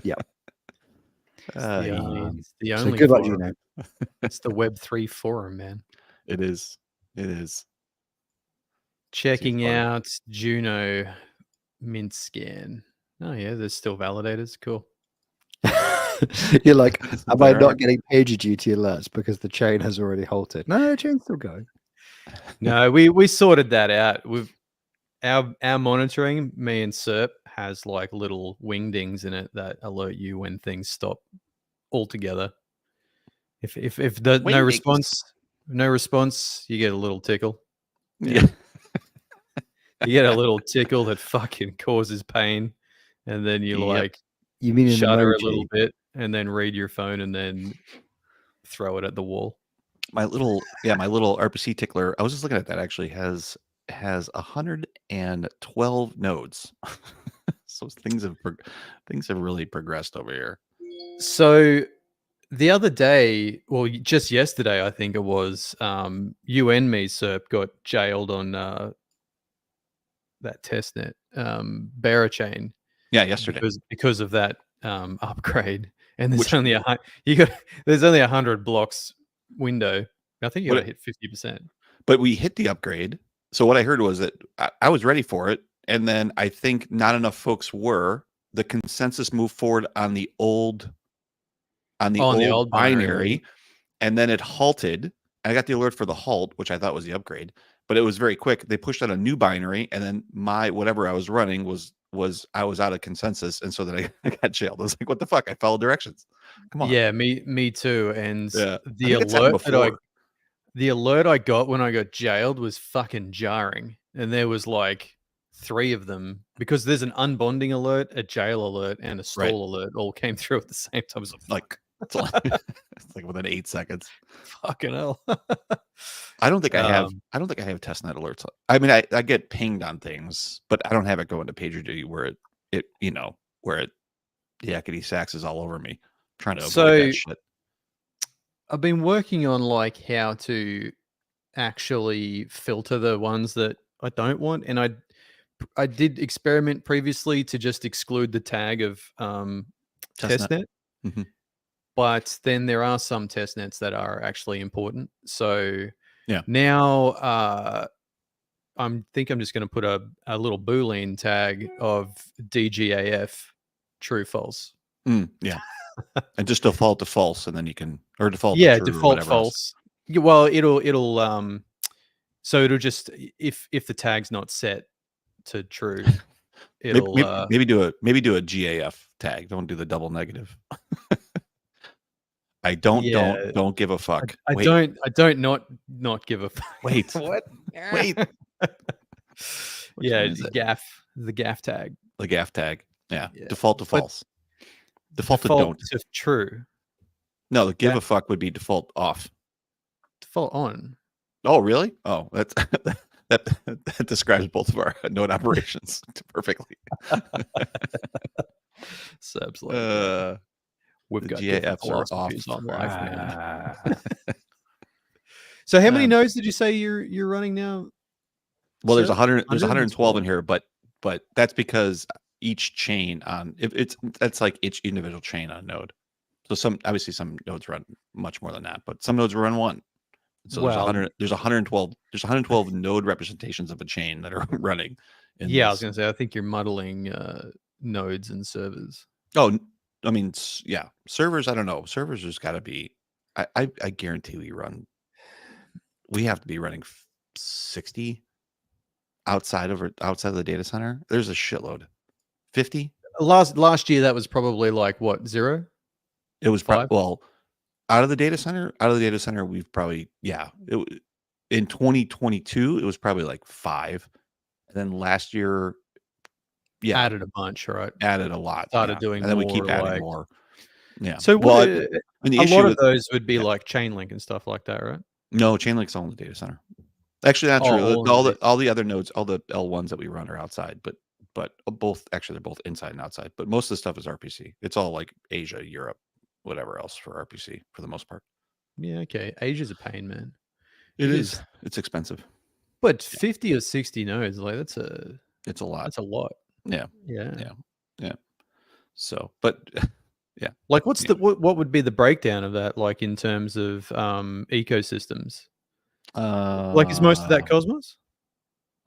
Yep. It's the So only good luck, forum. Juno. It's the Web3 forum, man. It is. It is. Checking fun. out Juno mint scan. Oh yeah, there's still validators. Cool. You're like, am I There are. not getting PagerDuty alerts because the chain has already halted? No, the chain's still going. No, we sorted that out. We've our monitoring, me and Serp, has like little wingdings in it that alert you when things stop altogether. If the Wingdings. no response, you get a little tickle. Yeah. You get a little tickle that fucking causes pain, and then you Yep. like You mean an shudder a emoji? little bit, and then read your phone, and then throw it at the wall. My little RPC tickler, I was just looking at that, actually has 112 nodes. So things have really progressed over here. So the other day, well, just yesterday, I think it was, you and me, Serp, got jailed on that testnet, Berachain. Yeah, yesterday. Because of that upgrade. And there's Which- only there's only 100 blocks window. I think you got to hit 50%. But we hit the upgrade. So what I heard was that I was ready for it, and then I think not enough folks were. The consensus moved forward on the old old binary, and then it halted. I got the alert for the halt, which I thought was the upgrade, but it was very quick. They pushed out a new binary, and then my whatever I was running was I was out of consensus, and so then I got jailed. I was like, what the fuck? I followed directions. Come on. Yeah, me too. And Yeah. I the think it's happened alert before. the alert I got when I got jailed was fucking jarring. And there was like 3 of them, because there's an unbonding alert, a jail alert, and a stall Right. alert all came through at the same time. I was Like, it's like within 8 seconds. fucking hell. I don't think I have testnet alerts. I mean, I get pinged on things, but I don't have it going to PagerDuty where it yakety sax is all over me trying to avoid that shit. I've been working on like how to actually filter the ones that I don't want, and I did experiment previously to just exclude the tag of testnet. Mhm. But then there are some testnets that are actually important. So Yeah. now I think I'm just going to put a little Boolean tag of DGAF true false. Yeah. And just default to false, and then you can, or default to Yeah, true or default whatever else. false. Yeah, well, it'll so it'll just, if the tag's not set to true, it'll Maybe do a GAF tag. Don't do the double negative. I don't give a fuck. I Wait, don't not give a fuck. wait, What? wait. Which Yeah, one is it? the gaff tag. The GAF tag. Yeah. Yeah. Default to But false. Default to Default don't. to true. No, the give Yeah. a fuck would be default off. Default on. Oh, really? Oh, that's that describes both of our node operations perfectly. Seb's like, we've the got GAFs different are off. philosophies on life, man. Ah. So how many Um, nodes did you say you're running now? Well, there's So, 100. There's 112 in 112. here, but that's because each chain on that's like each individual chain on node. So some nodes run much more than that, but some nodes run 1. So Well, there's 112 node representations of a chain that are running. yeah, I was going to say, I think you're muddling nodes and servers. Oh, I mean, yeah, servers. I don't know. Servers has got to be. I guarantee we have to be running 60 outside of the data center. There's a shitload. 50. Last year, that was probably like what, 0? It was 5? well, out of the data center, we've probably in 2022 it was probably like 5, and then last year, Added a bunch, right? added a lot, Started doing and then we more, keep adding like more. Yeah. So well, what, and the a issue lot of with those would be yeah. like Chainlink and stuff like that, right? No, Chainlink's all in the data center. Actually, not Oh, true. all in the All the other nodes, all the L1s that we run are outside, but both actually they're both inside and outside. But most of the stuff is RPC. It's all like Asia, Europe, whatever else for RPC for the most part. Yeah, okay. Asia's a pain, man. It is. It's expensive. But 50 or 60 nodes, like It's a lot. that's a lot. Yeah. Yeah. Yeah. So, but yeah. Like what would be the breakdown of that, like in terms of ecosystems? Like is most of that Cosmos?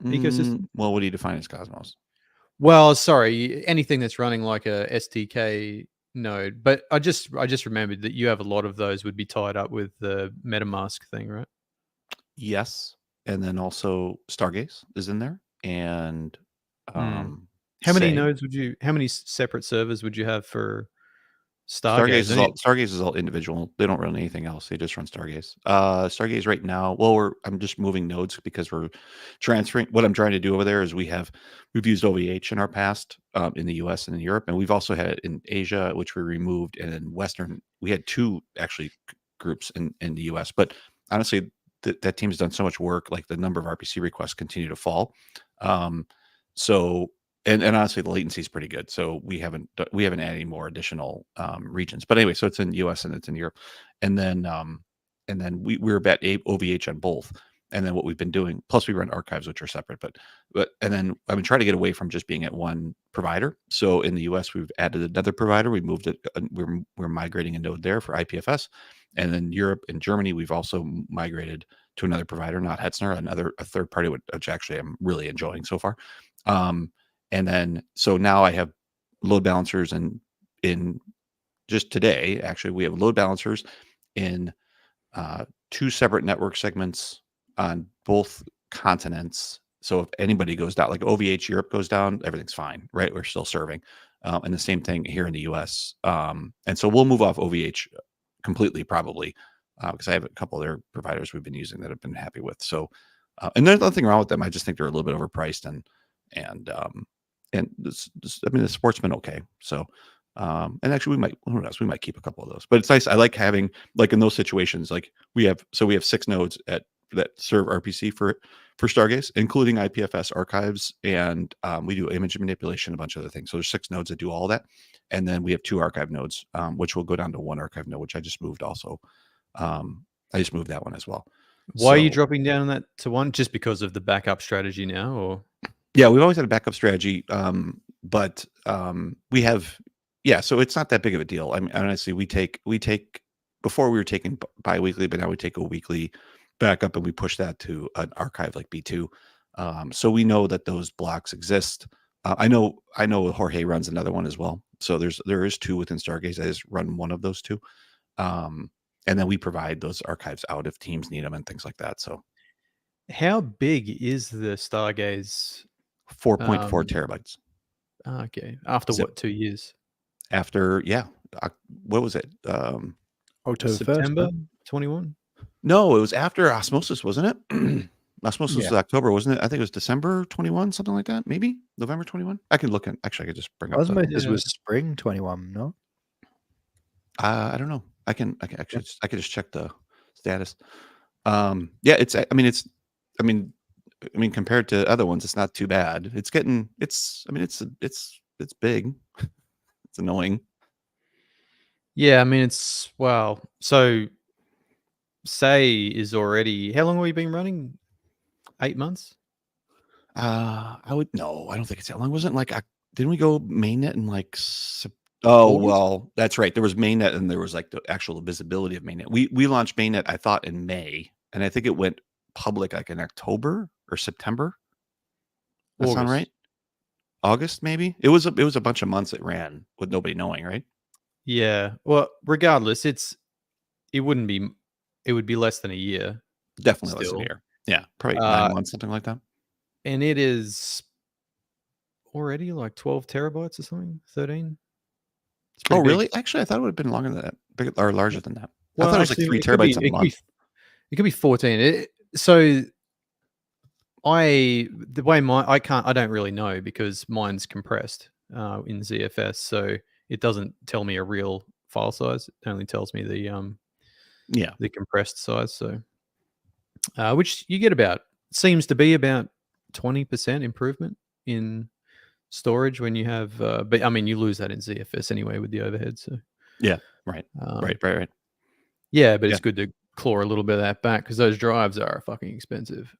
ecosystem? Well, what do you define as Cosmos? Well, sorry, anything that's running like a SDK node. But I just remembered that you have a lot of those would be tied up with the MetaMask thing, right? Yes. And then also Stargaze is in there. And how many nodes how many separate servers would you have for Stargaze? Stargaze is all individual. They don't run anything else. They just run Stargaze. Stargaze right now. Well, I'm just moving nodes because we're transferring. What I'm trying to do over there is we've used OVH in our past in the US and in Europe, and we've also had it in Asia, which we removed, and in Western we had 2 actually groups in the US. But honestly, that team has done so much work. Like the number of RPC requests continue to fall. So. And honestly, the latency is pretty good. So we haven't added any more additional regions. But anyway, so it's in US and it's in Europe, and then we're about OVH on both. And then what we've been doing, plus we run archives, which are separate. But and then I've been trying to get away from just being at one provider. So in the US, we've added another provider. We moved it. We're migrating a node there for IPFS, and then Europe and Germany, we've also migrated to another provider, not Hetzner, a third party, which actually I'm really enjoying so far. And then, so now I have load balancers in just today, actually, we have load balancers in 2 separate network segments on both continents. So if anybody goes down, like OVH Europe goes down, everything's fine, right? We're still serving. And the same thing here in the US. And so we'll move off OVH completely, probably, because I have a couple of their providers we've been using that I've been happy with. So, and there's nothing wrong with them. I just think they're a little bit overpriced and I mean, the sport's been okay. So, and actually who knows, we might keep a couple of those, but it's nice. I like having, like in those situations, like we have 6 nodes that serve RPC for Stargaze, including IPFS archives. And we do image manipulation, a bunch of other things. So there's 6 nodes that do all that. And then we have 2 archive nodes, which will go down to 1 archive node, which I just moved also. I just moved that one as well. Why are you dropping down on that to 1? Just because of the backup strategy now, or? Yeah, we've always had a backup strategy, but we have, so it's not that big of a deal. I mean, honestly, we take before we were taking biweekly, but now we take a weekly backup and we push that to an archive like B2. So we know that those blocks exist. I know Jorge runs another one as well. So there is 2 within Stargaze. I just run one of those 2. And then we provide those archives out if teams need them and things like that. So how big is the Stargaze? 4.4 terabytes. Okay. After what, 2 years? After, what was it? October September 1st, 21? No, it was after Osmosis, wasn't it? Osmosis was October, wasn't it? I think it was December 21, something like that. Maybe November 21. I can look in. Actually, I could just bring up. Osmosis was spring 21, no? I don't know. I can just check the status. I mean, compared to other ones, it's not too bad. It's big. It's annoying. Yeah, I mean, wow. So Say is already, how long have we been running? 8 months? I don't think it's that long. Wasn't like, didn't we go mainnet in like, well, that's right. There was mainnet and there was like the actual visibility of mainnet. We launched mainnet, I thought, in May. and I think it went public like in October or September. That sound August. right? August, maybe. It was a bunch of months it ran with nobody knowing, right? Yeah. Well, regardless, it wouldn't be. It would be less than a year, Definitely less than a still. year. Yeah, probably Uh, 9 months, something like that. and it is already like 12 terabytes or something. 13. It's Oh, pretty big. really? Actually, I thought it would have been longer than that, or larger than that. I Well, thought it was like actually, 3 it could be. terabytes a It could be. month. It could be 14. So the way I don't really know because mine's compressed in ZFS, so it doesn't tell me a real file size. It only tells me Yeah. the compressed size. So which you get seems to be about 20% improvement in storage when you have but I mean you lose that in ZFS anyway with the overhead. So Yeah. Right. Right. Yeah, but Yeah. it's good to claw a little bit of that back because those drives are fucking expensive.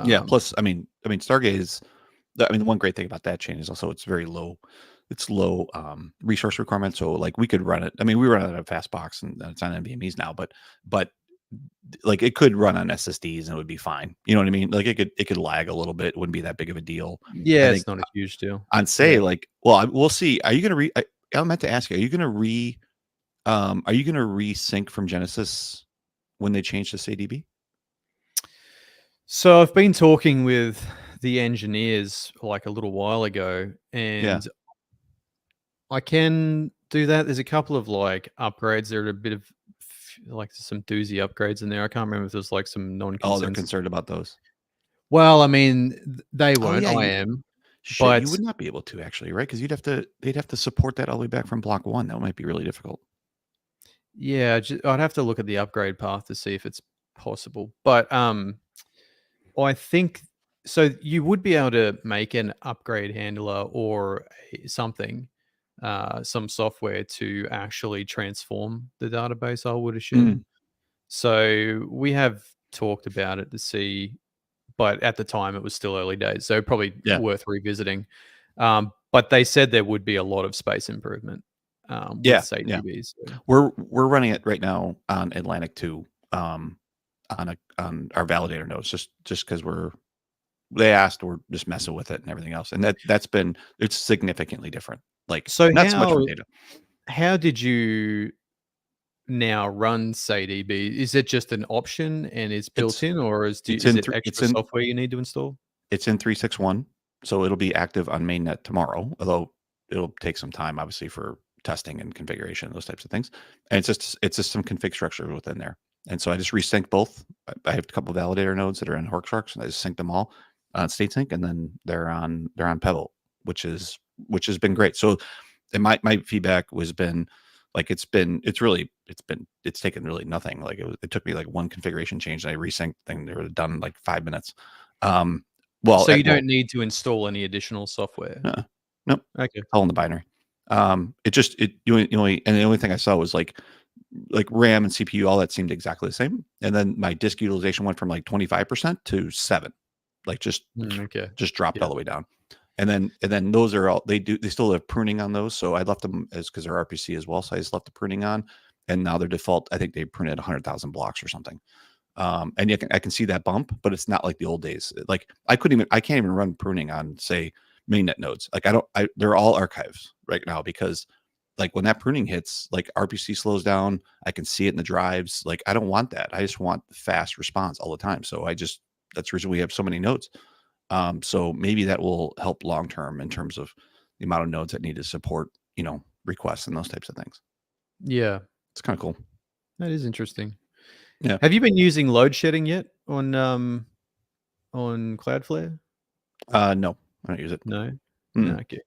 Yeah. Plus, I mean, Stargate is. The one great thing about that chain is also it's very low. It's low resource requirement. So like we could run it. I mean, we run it on a fast box and it's on NVMe's now, but like it could run on SSDs and it would be fine. You know what I mean? Like it could lag a little bit. It wouldn't be that big of a deal. Yeah, I it's think not a huge deal. on say like, well, we'll see. Are you going to I meant to ask you, are you going to resync from Genesis when they change to SADB? So I've been talking with the engineers like a little while ago, and I can do that. There's a couple of like upgrades. There are a bit of like some doozy upgrades in there. I can't remember if there's like some Oh, they're non-consensus. concerned about those. Well, I mean, they won't. yeah, I am. Shit, But you would not be able to actually, right? Because they'd have to support that all the way back from block 1. That might be really difficult. yeah, I'd have to look at the upgrade path to see if it's possible. But I think so. You would be able to make an upgrade handler or something, some software to actually transform the database. I would assume. So we have talked about it to see, but at the time it was still early days, so probably worth revisiting. But they said there would be a lot of space improvement. With SADBs. So. We're running it right now on Atlantic 2 on our validator nodes just because they asked, we're just messing with it and everything else, and it's significantly different. Like so not so much for data. How did you now run SADB? Is it just an option and it's built in, or is it extra software you need to install? It's in 3.6.1, so it'll be active on mainnet tomorrow, although it'll take some time obviously for testing and configuration, those types of things. And it's just some config structure within there. And so I just resync both. I have a couple of validator nodes that are in HorkSharks, and I just sync them all on StateSync, and then they're on Pebble, which has been great. So and my feedback has been like it's taken really nothing. Like it took me like one configuration change and I resynced thing. They were done in like 5 minutes. So you don't need to install any additional software. Nope. Okay. All in the binary. The only thing I saw was like RAM and CPU, all that seemed exactly the same. And then my disk utilization went from like 25% to 7%. Like just dropped all the way down. And then those are all they still have pruning on those. So I left them as because they're RPC as well. So I just left the pruning on, and now their default, I think they printed 100,000 blocks or something. And I can see that bump, but it's not like the old days. Like I can't even run pruning on say mainnet nodes. Like they're all archives right now because like when that pruning hits, like RPC slows down. I can see it in the drives. Like I don't want that. I just want fast response all the time. So that's the reason we have so many nodes. So maybe that will help long term in terms of the amount of nodes that need to support, requests and those types of things. Yeah, it's kind of cool. That is interesting. Yeah. Have you been using load shedding yet on Cloudflare? No, I don't use it. No. No, okay.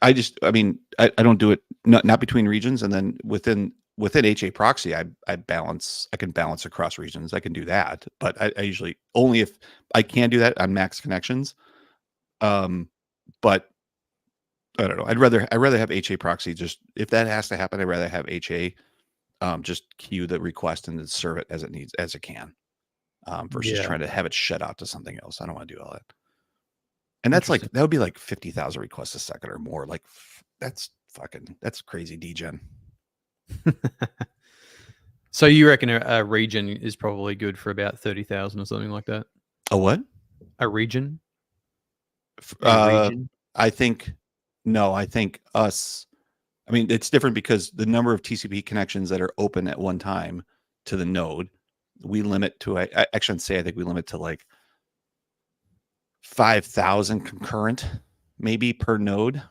I don't do it not between regions, and then within HA proxy, I can balance across regions. I can do that, but I usually only if I can do that on max connections. But I don't know. I'd rather have HA proxy. Just if that has to happen, I'd rather have HA just queue the request and then serve it as it can, versus trying to have it shut out to something else. I don't want to do all that. And that would be like 50,000 requests a second or more. Like that's crazy degen. So you reckon a region is probably good for about 30,000 or something like that? A what? A region? F- A Uh, region? I think no. I think us. I mean, it's different because the number of TCP connections that are open at one time to the node, we limit to. I actually say I think we limit to like 5,000 concurrent, maybe per node,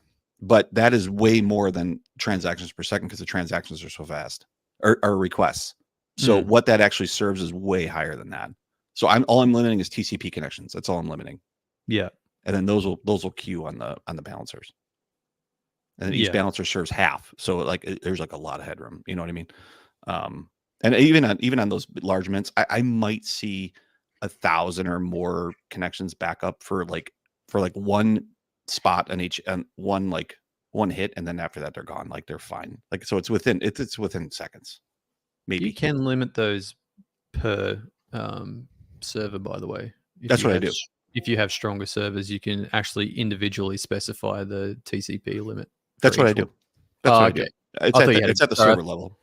but that is way more than transactions per second because the transactions are so fast or requests. So Mm. what that actually serves is way higher than that. So all I'm limiting is TCP connections. That's all I'm limiting, Yeah. and then those will queue on the balancers. And then each Yeah. balancer serves half, so like there's like a lot of headroom. You know what I mean? And even on those large mints, I might see 1,000 or more connections back up for like one spot on each and one hit, and then after that they're gone. Like they're fine. Like so, it's within seconds, maybe. You can limit those per server, by the way. That's what I do. If you have stronger servers, you can actually individually specify the TCP limit. That's what I do. That's what I do. It's at the server level.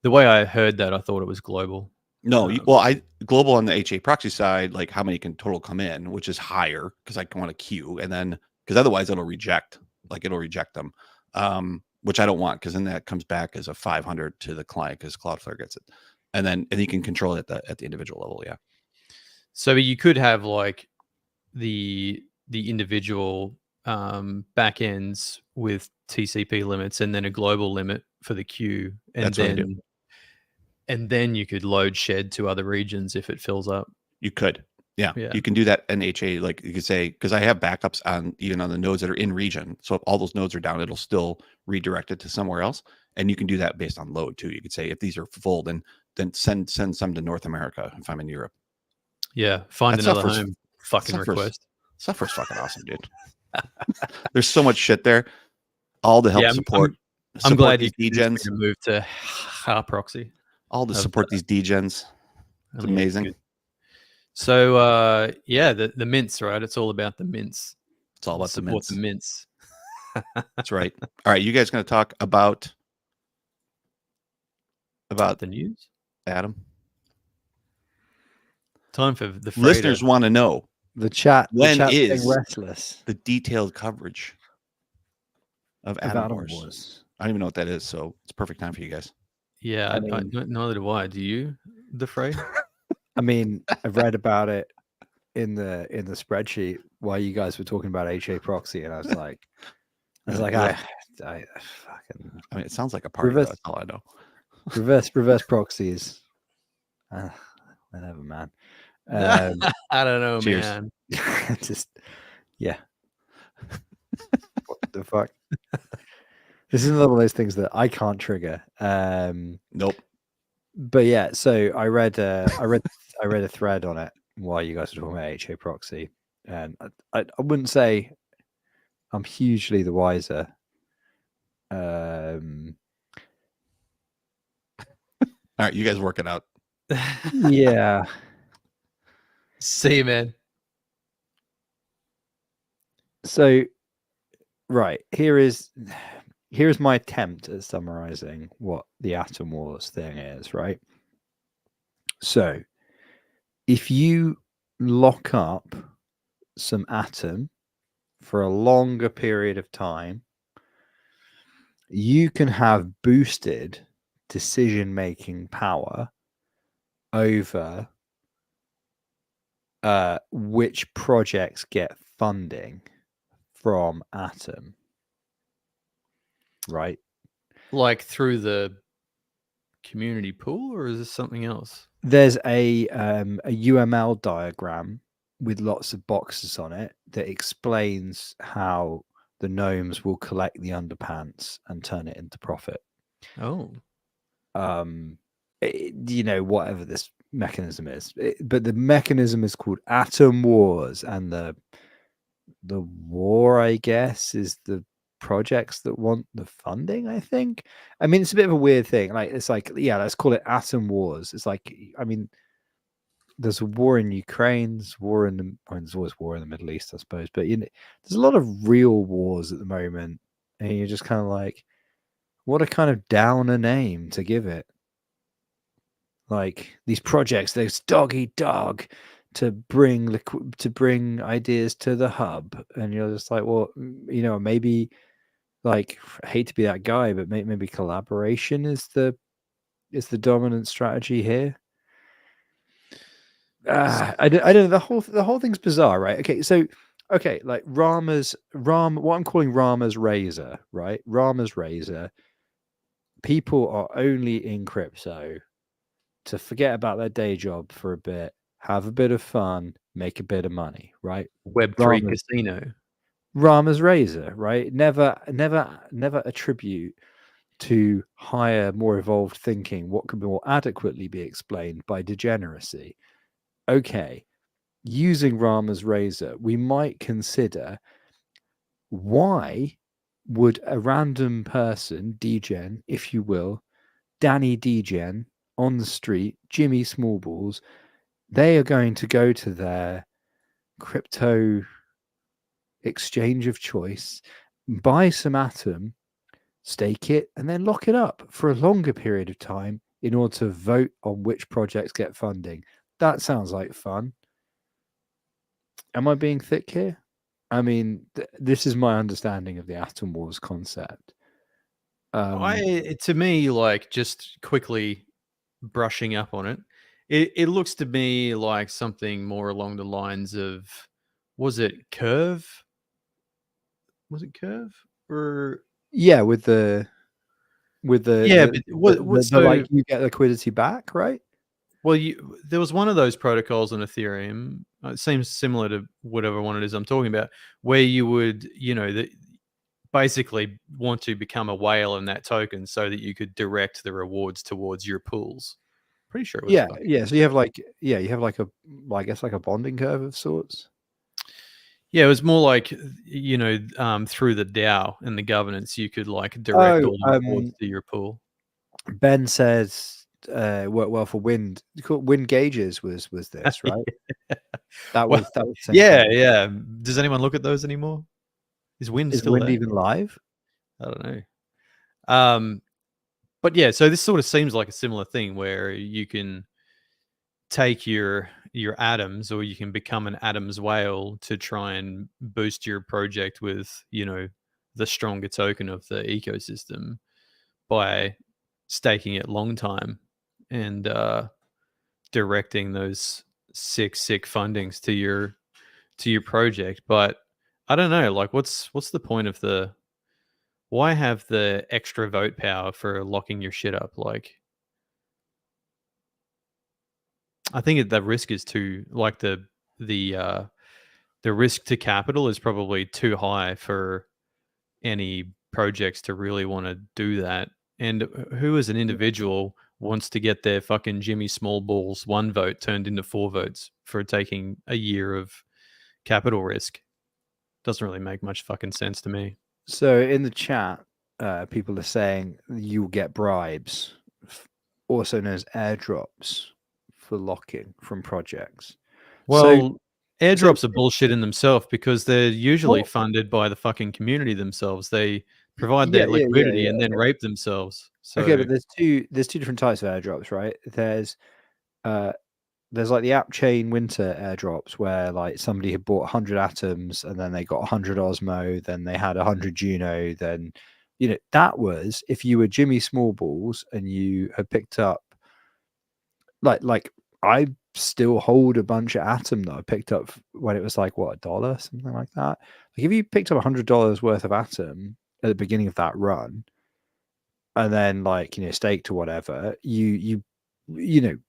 The way I heard that, I thought it was global. No, well, global on the HA proxy side, like how many can total come in, which is higher because I want to queue, and then because otherwise it'll reject them, which I don't want because then that comes back as a 500 to the client because Cloudflare gets it, and you can control it at the individual level. Yeah. So you could have like the individual backends with TCP limits and then a global limit for the queue, and then you could load shed to other regions if it fills up. You could. Yeah. You can do that in HA. Like you could say, because I have backups even on the nodes that are in region. So if all those nodes are down, it'll still redirect it to somewhere else. And you can do that based on load too. You could say if these are full, then send some to North America if I'm in Europe. Yeah. Find another home. Fucking request. Software's fucking awesome, dude. There's so much shit there. All the help support. I'm glad you degens moved to Proxy. All to support these degens. It's amazing. Good. So the mints, right? It's all about the mints. It's all about the mints. The mints. That's right. All right, you guys going to talk about the news, Adam? Time for the listeners want to know the chat. When the chat is restless? The detailed coverage of Atom Wars. I don't even know what that is, so it's perfect time for you guys. Yeah, neither do I. Do you, the Fray? I mean, I've read about it in the spreadsheet while you guys were talking about HA proxy, and I was like, I fucking. I mean, it sounds like a party. That's all I know. Reverse proxies. Whatever, man. I don't know, cheers. Man. Just yeah. What the fuck? This is another one of those things that I can't trigger. Nope. But yeah, so I read a thread on it while you guys were talking about HA proxy, and I wouldn't say I'm hugely the wiser. All right, you guys work it out. Yeah. See you, man. So, right, here's my attempt at summarizing what the Atom Wars thing is, right? So, if you lock up some Atom for a longer period of time, you can have boosted decision-making power over which projects get funding from Atom. Right? Like through the community pool, or is this something else? There's a UML diagram with lots of boxes on it that explains how the gnomes will collect the underpants and turn it into profit. Oh. Whatever this mechanism is. But the mechanism is called Atom Wars, and the war, I guess, is the projects that want the funding, I think. I mean, it's a bit of a weird thing. Let's call it Atom Wars. It's like, I mean, there's a war in Ukraine, there's always war in the Middle East, I suppose. But there's a lot of real wars at the moment, and you're just kind of like, what a kind of downer name to give it. like these projects, there's dog eat dog to bring ideas to the hub, and you're just like, well, maybe, like, I hate to be that guy, but maybe collaboration is the dominant strategy here. I don't know. The whole thing's bizarre, right? Okay, so like what I'm calling Rama's razor, right? Rama's razor. People are only in crypto to forget about their day job for a bit, have a bit of fun, make a bit of money, right? Web3 casino. Rama's razor, right? Never attribute to higher, more evolved thinking what could more adequately be explained by degeneracy. Okay, using Rama's razor, we might consider, why would a random person, degen, if you will, Danny Degen on the street, Jimmy Smallballs, they are going to go to their crypto exchange of choice, buy some Atom, stake it, and then lock it up for a longer period of time in order to vote on which projects get funding. That sounds like fun. Am I being thick here? I mean, this is my understanding of the Atom Wars concept. To me, like, just quickly brushing up on it, it looks to me like something more along the lines of, was it Curve? Was it Curve? Or yeah, with the so, like, you get liquidity back, right? Well, there was one of those protocols on Ethereum. It seems similar to whatever one it is I'm talking about, where you would, basically want to become a whale in that token so that you could direct the rewards towards your pools. Pretty sure it was. Yeah. So you have I guess like a bonding curve of sorts. Yeah, it was more like, through the DAO and the governance, you could like direct all the rewards to your pool. Ben says, worked well for wind. Wind gauges was this, right? That was yeah. Does anyone look at those anymore? Is Wind still Wind there? even live? I don't know. But yeah, so this sort of seems like a similar thing where you can take your atoms, or you can become an atoms whale to try and boost your project with, the stronger token of the ecosystem by staking it long time and directing those sick fundings to your project. But I don't know, like, what's the point of why have the extra vote power for locking your shit up? Like, I think the risk is too, like, the risk to capital is probably too high for any projects to really want to do that. And who as an individual wants to get their fucking Jimmy Smallballs 1 vote turned into 4 votes for taking a year of capital risk? Doesn't really make much fucking sense to me. So in the chat, people are saying you'll get bribes, also known as airdrops, for locking from projects. Well, airdrops are bullshit in themselves because they're usually funded by the fucking community themselves. They provide their liquidity and then rape themselves. So, okay, but there's two different types of airdrops, right? There's like the App Chain Winter airdrops, where like somebody had bought 100 atoms and then they got 100 Osmo, then they had 100 Juno, then that was if you were Jimmy Smallballs and you had picked up like I still hold a bunch of Atom that I picked up when it was like $1, something like that. Like if you picked up $100 worth of Atom at the beginning of that run, and then staked or whatever, you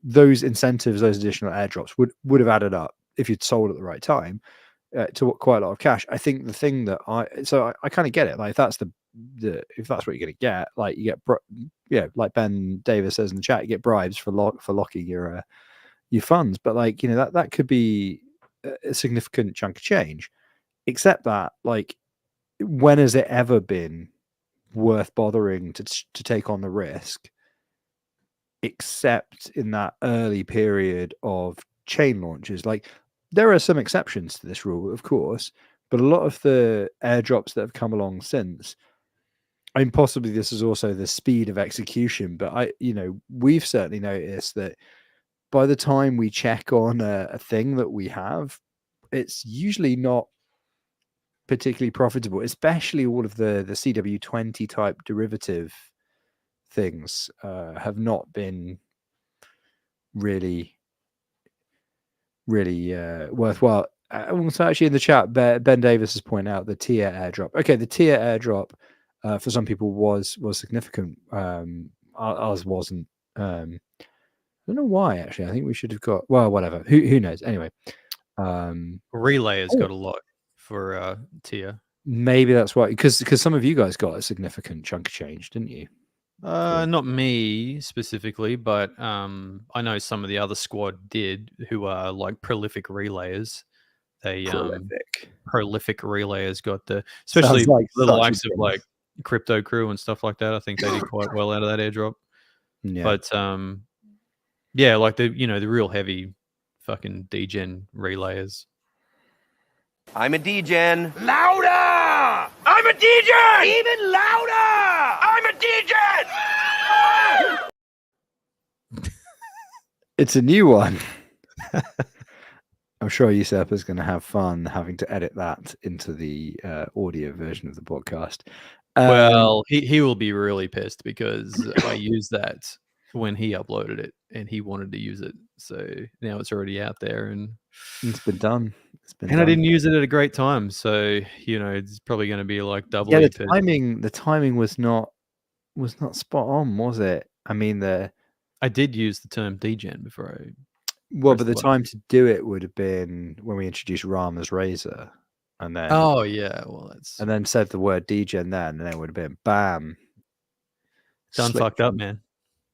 those incentives, those additional airdrops would have added up if you'd sold at the right time to quite a lot of cash. I think the thing that I kind of get it. Like if that's if that's what you're going to get, like you get like Ben Davis says in the chat, you get bribes for locking your funds. But that could be a significant chunk of change. Except that, like, when has it ever been worth bothering to take on the risk, except in that early period of chain launches? Like, there are some exceptions to this rule, of course, but a lot of the airdrops that have come along since I mean, possibly this is also the speed of execution, but we've certainly noticed that by the time we check on a thing that we have, it's usually not particularly profitable, especially all of the CW20 type derivative things have not been really worthwhile. So actually in the chat, Ben Davis has pointed out the tier airdrop. Okay, the tier airdrop for some people was significant. Ours wasn't. I don't know why actually. I think we should have got, well, whatever. Who knows? Anyway. Relay has got a lot for tier. Maybe that's why, because some of you guys got a significant chunk of change, didn't you? Not me specifically, but I know some of the other squad did, who are like prolific relayers. They prolific relayers got especially like the such a likes of thing. like Crypto Crew and stuff like that. I think they did quite well out of that airdrop. Yeah. But yeah, like the real heavy fucking degen relayers. I'm a degen. Louder! I'm a degen! Even louder! I'm a degen! It's a new one. I'm sure Yusuf is going to have fun having to edit that into the audio version of the podcast. Well, he will be really pissed because I used that when he uploaded it and he wanted to use it. So now it's already out there and it's been done. I didn't use it at a great time. So, it's probably going to be like double. Yeah, the timing was not spot on, was it? I mean, I did use the term degen before but the time to do it would have been when we introduced Rama's Razor, and then and then said the word degen then, and then it would have been bam, done fucked up, man.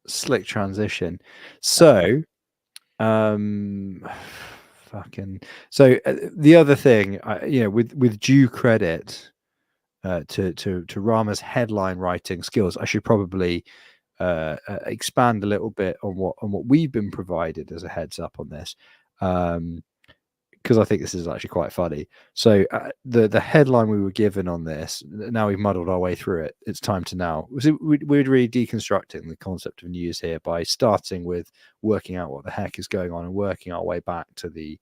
Slick transition. So, So the other thing, with due credit to Rama's headline writing skills, I should probably expand a little bit on what we've been provided as a heads up on this, because I think this is actually quite funny. So the headline we were given on this, now we've muddled our way through it. It's time to now. We're really deconstructing the concept of news here by starting with working out what the heck is going on and working our way back to the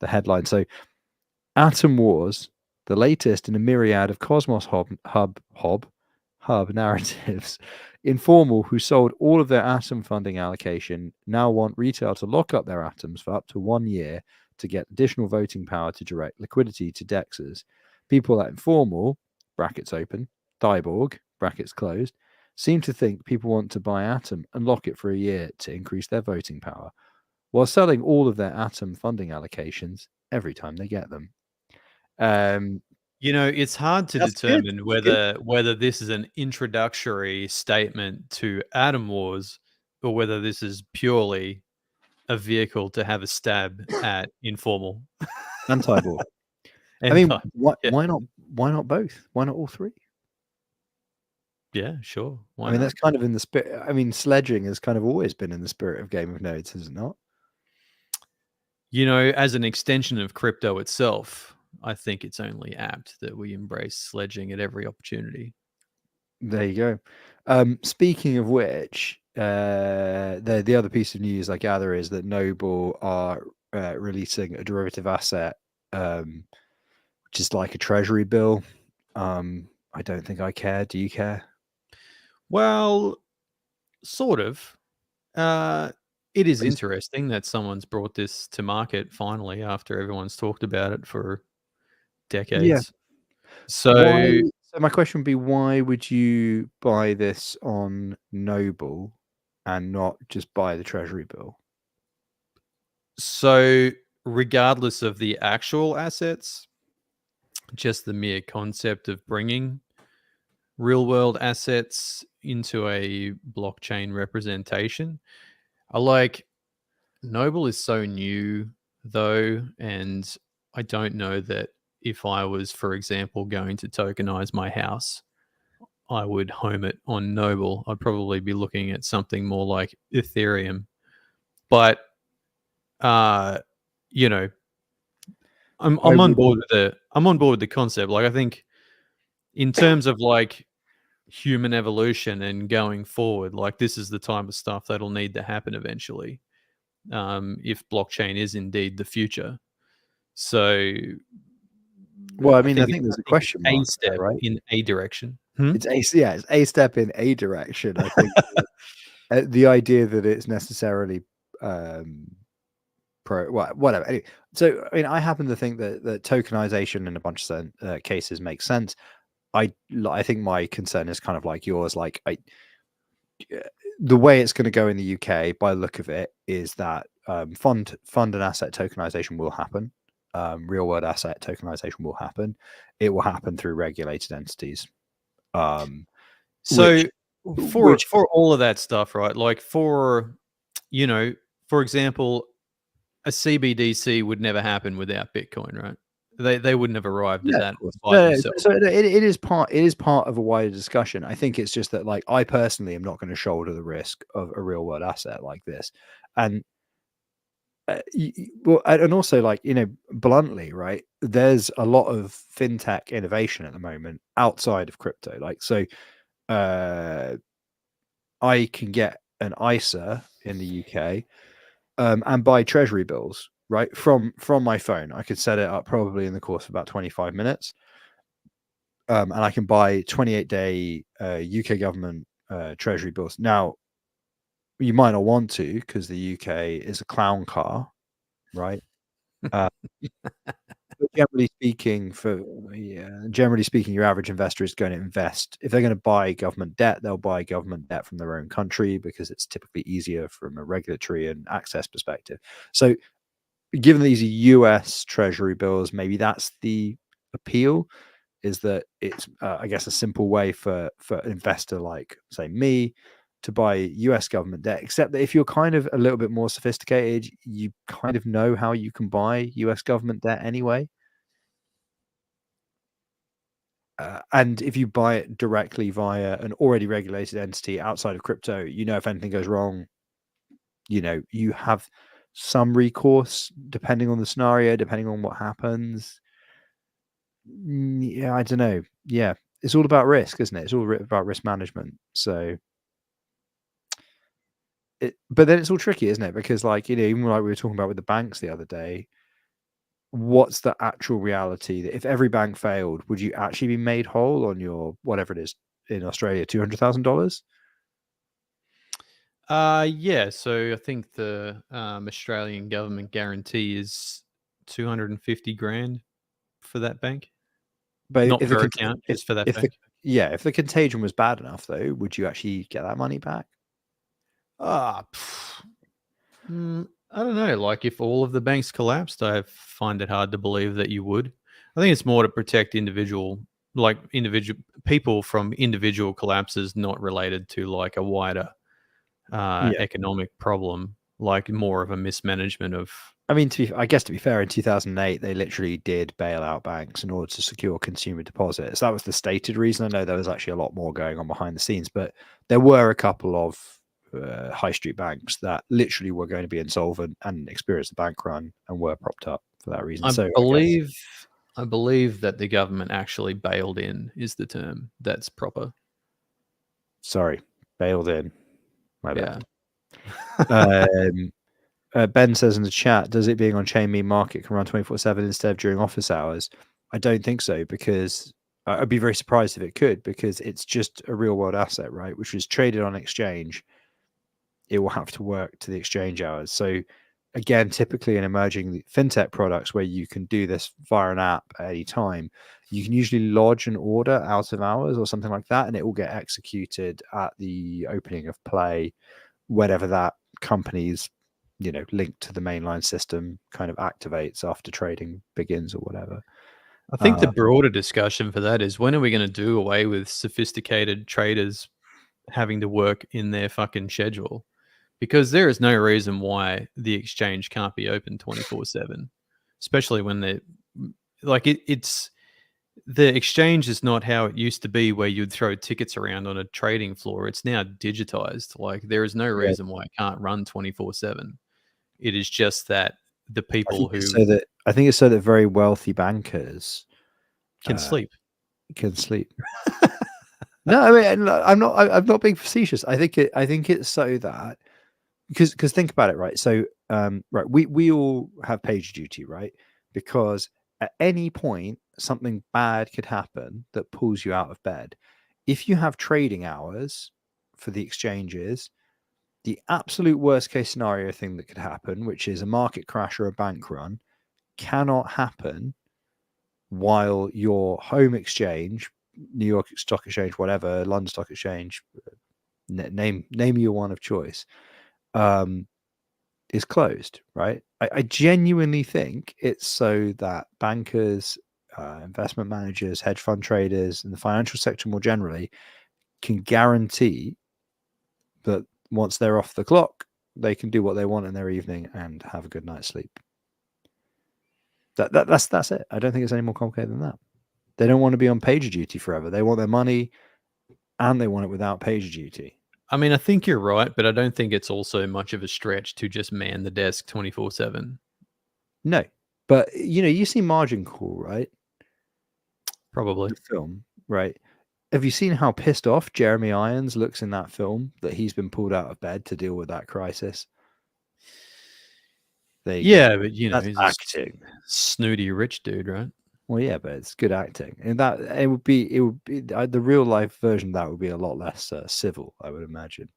headline. So Atom Wars, the latest in a myriad of Cosmos Hub narratives. Informal, who sold all of their Atom funding allocation, now want retail to lock up their atoms for up to 1 year to get additional voting power to direct liquidity to DEXs. People at Informal, brackets open, Diborg, brackets closed, seem to think people want to buy Atom and lock it for a year to increase their voting power, while selling all of their Atom funding allocations every time they get them. It's hard to determine whether this is an introductory statement to Atom Wars or whether this is purely a vehicle to have a stab at Informal and Diborg. I mean, why not both? Why not all three? Yeah, sure. Why not? That's kind of in the spirit. I mean, sledging has kind of always been in the spirit of Game of Nodes, has it not? As an extension of crypto itself, I think it's only apt that we embrace sledging at every opportunity. There you go. Speaking of which, the other piece of news I gather is that Noble are releasing a derivative asset, which is like a treasury bill. I don't think I care. Do you care? Well, sort of. It is interesting that someone's brought this to market finally after everyone's talked about it for decades. Yeah. So my question would be, why would you buy this on Noble and not just buy the treasury bill? So regardless of the actual assets, just the mere concept of bringing real world assets into a blockchain representation, Noble is so new though, and I don't know that if I was, for example, going to tokenize my house, I would home it on Noble. I'd probably be looking at something more like Ethereum. But I'm on board with the concept. I think in terms of human evolution and going forward, like this is the type of stuff that'll need to happen eventually, if blockchain is indeed the future. So, Well, I mean, I think there's a question a mark there, step right? in a direction. It's a step in a direction. I think the idea that it's necessarily whatever. Anyway, so I mean, I happen to think that tokenization in a bunch of cases makes sense. I think my concern is kind of like yours. Like the way it's going to go in the UK, by the look of it, is that fund and asset tokenization will happen. Real world asset tokenization will happen. It will happen through regulated entities. So for all of that stuff, right? Like for example, a CBDC would never happen without Bitcoin, right? They wouldn't have arrived at that by themselves. So it is part of a wider discussion. I think it's just that, like, I personally am not going to shoulder the risk of a real world asset like this, and and also, like, bluntly, right? There's a lot of fintech innovation at the moment outside of crypto. Like, so I can get an ISA in the UK and buy treasury bills, right, from my phone. I could set it up probably in the course of about 25 minutes, and I can buy 28-day UK government treasury bills. Now, you might not want to, because the UK is a clown car, right? But generally speaking, your average investor is going to invest. If they're going to buy government debt, they'll buy government debt from their own country because it's typically easier from a regulatory and access perspective. So, given these are US treasury bills, maybe that's the appeal, is that it's, I guess, a simple way for an investor like, say, me, to buy US government debt, except that if you're kind of a little bit more sophisticated, you kind of know how you can buy US government debt anyway. And if you buy it directly via an already regulated entity outside of crypto, if anything goes wrong, you have some recourse depending on the scenario, depending on what happens. Yeah, I don't know. Yeah, it's all about risk, isn't it? It's all about risk management. So, but then it's all tricky, isn't it? Because, like, even like we were talking about with the banks the other day, what's the actual reality that if every bank failed, would you actually be made whole on your whatever it is in Australia, $200,000? Yeah. So I think the Australian government guarantee is 250 grand for that bank. But not if per account, just for that bank. If the contagion was bad enough, though, would you actually get that money back? I don't know. Like, if all of the banks collapsed, I find it hard to believe that you would. I think it's more to protect individual people from individual collapses, not related to like a wider economic problem, like more of a mismanagement of. I mean, I guess to be fair, in 2008, they literally did bail out banks in order to secure consumer deposits. That was the stated reason. I know there was actually a lot more going on behind the scenes, but there were a couple of high street banks that literally were going to be insolvent and experienced a bank run and were propped up for that reason. I believe that the government actually bailed in is the term that's proper. Sorry, bailed in. My bad. Yeah. Ben says in the chat, does it being on chain mean market can run 24/7 instead of during office hours? I don't think so, because I'd be very surprised if it could, because it's just a real world asset, right? Which is traded on exchange. It will have to work to the exchange hours. So again, typically in emerging fintech products where you can do this via an app at any time, you can usually lodge an order out of hours or something like that, and it will get executed at the opening of play, whenever that company's linked to the mainline system kind of activates after trading begins or whatever. I think the broader discussion for that is, when are we going to do away with sophisticated traders having to work in their fucking schedule? Because there is no reason why the exchange can't be open 24/7, especially when they're like it's the exchange is not how it used to be, where you'd throw tickets around on a trading floor. It's now digitized. Like, there is no reason why it can't run 24/7. It is just that the people I think it's so that very wealthy bankers can sleep. Can sleep. No, I mean, I'm not being facetious. I think it's so that because think about it, right? So right, we all have page duty, right? Because at any point something bad could happen that pulls you out of bed. If you have trading hours for the exchanges, the absolute worst case scenario thing that could happen, which is a market crash or a bank run, cannot happen while your home exchange, New York Stock Exchange, whatever, London Stock Exchange, name your one of choice, is closed, right? I genuinely think it's so that bankers, investment managers, hedge fund traders, and the financial sector more generally can guarantee that once they're off the clock, they can do what they want in their evening and have a good night's sleep. That's it. I don't think it's any more complicated than that. They don't want to be on pager duty forever. They want their money and they want it without pager duty. I mean, I think you're right, but I don't think it's also much of a stretch to just man the desk 24/7. No, but you see Margin Call, right? Probably. The film, right? Have you seen how pissed off Jeremy Irons looks in that film that he's been pulled out of bed to deal with that crisis? Yeah, but that's he's acting. a snooty rich dude, right? Well, yeah, but it's good acting, and that it would be the real life version of that would be a lot less civil, I would imagine.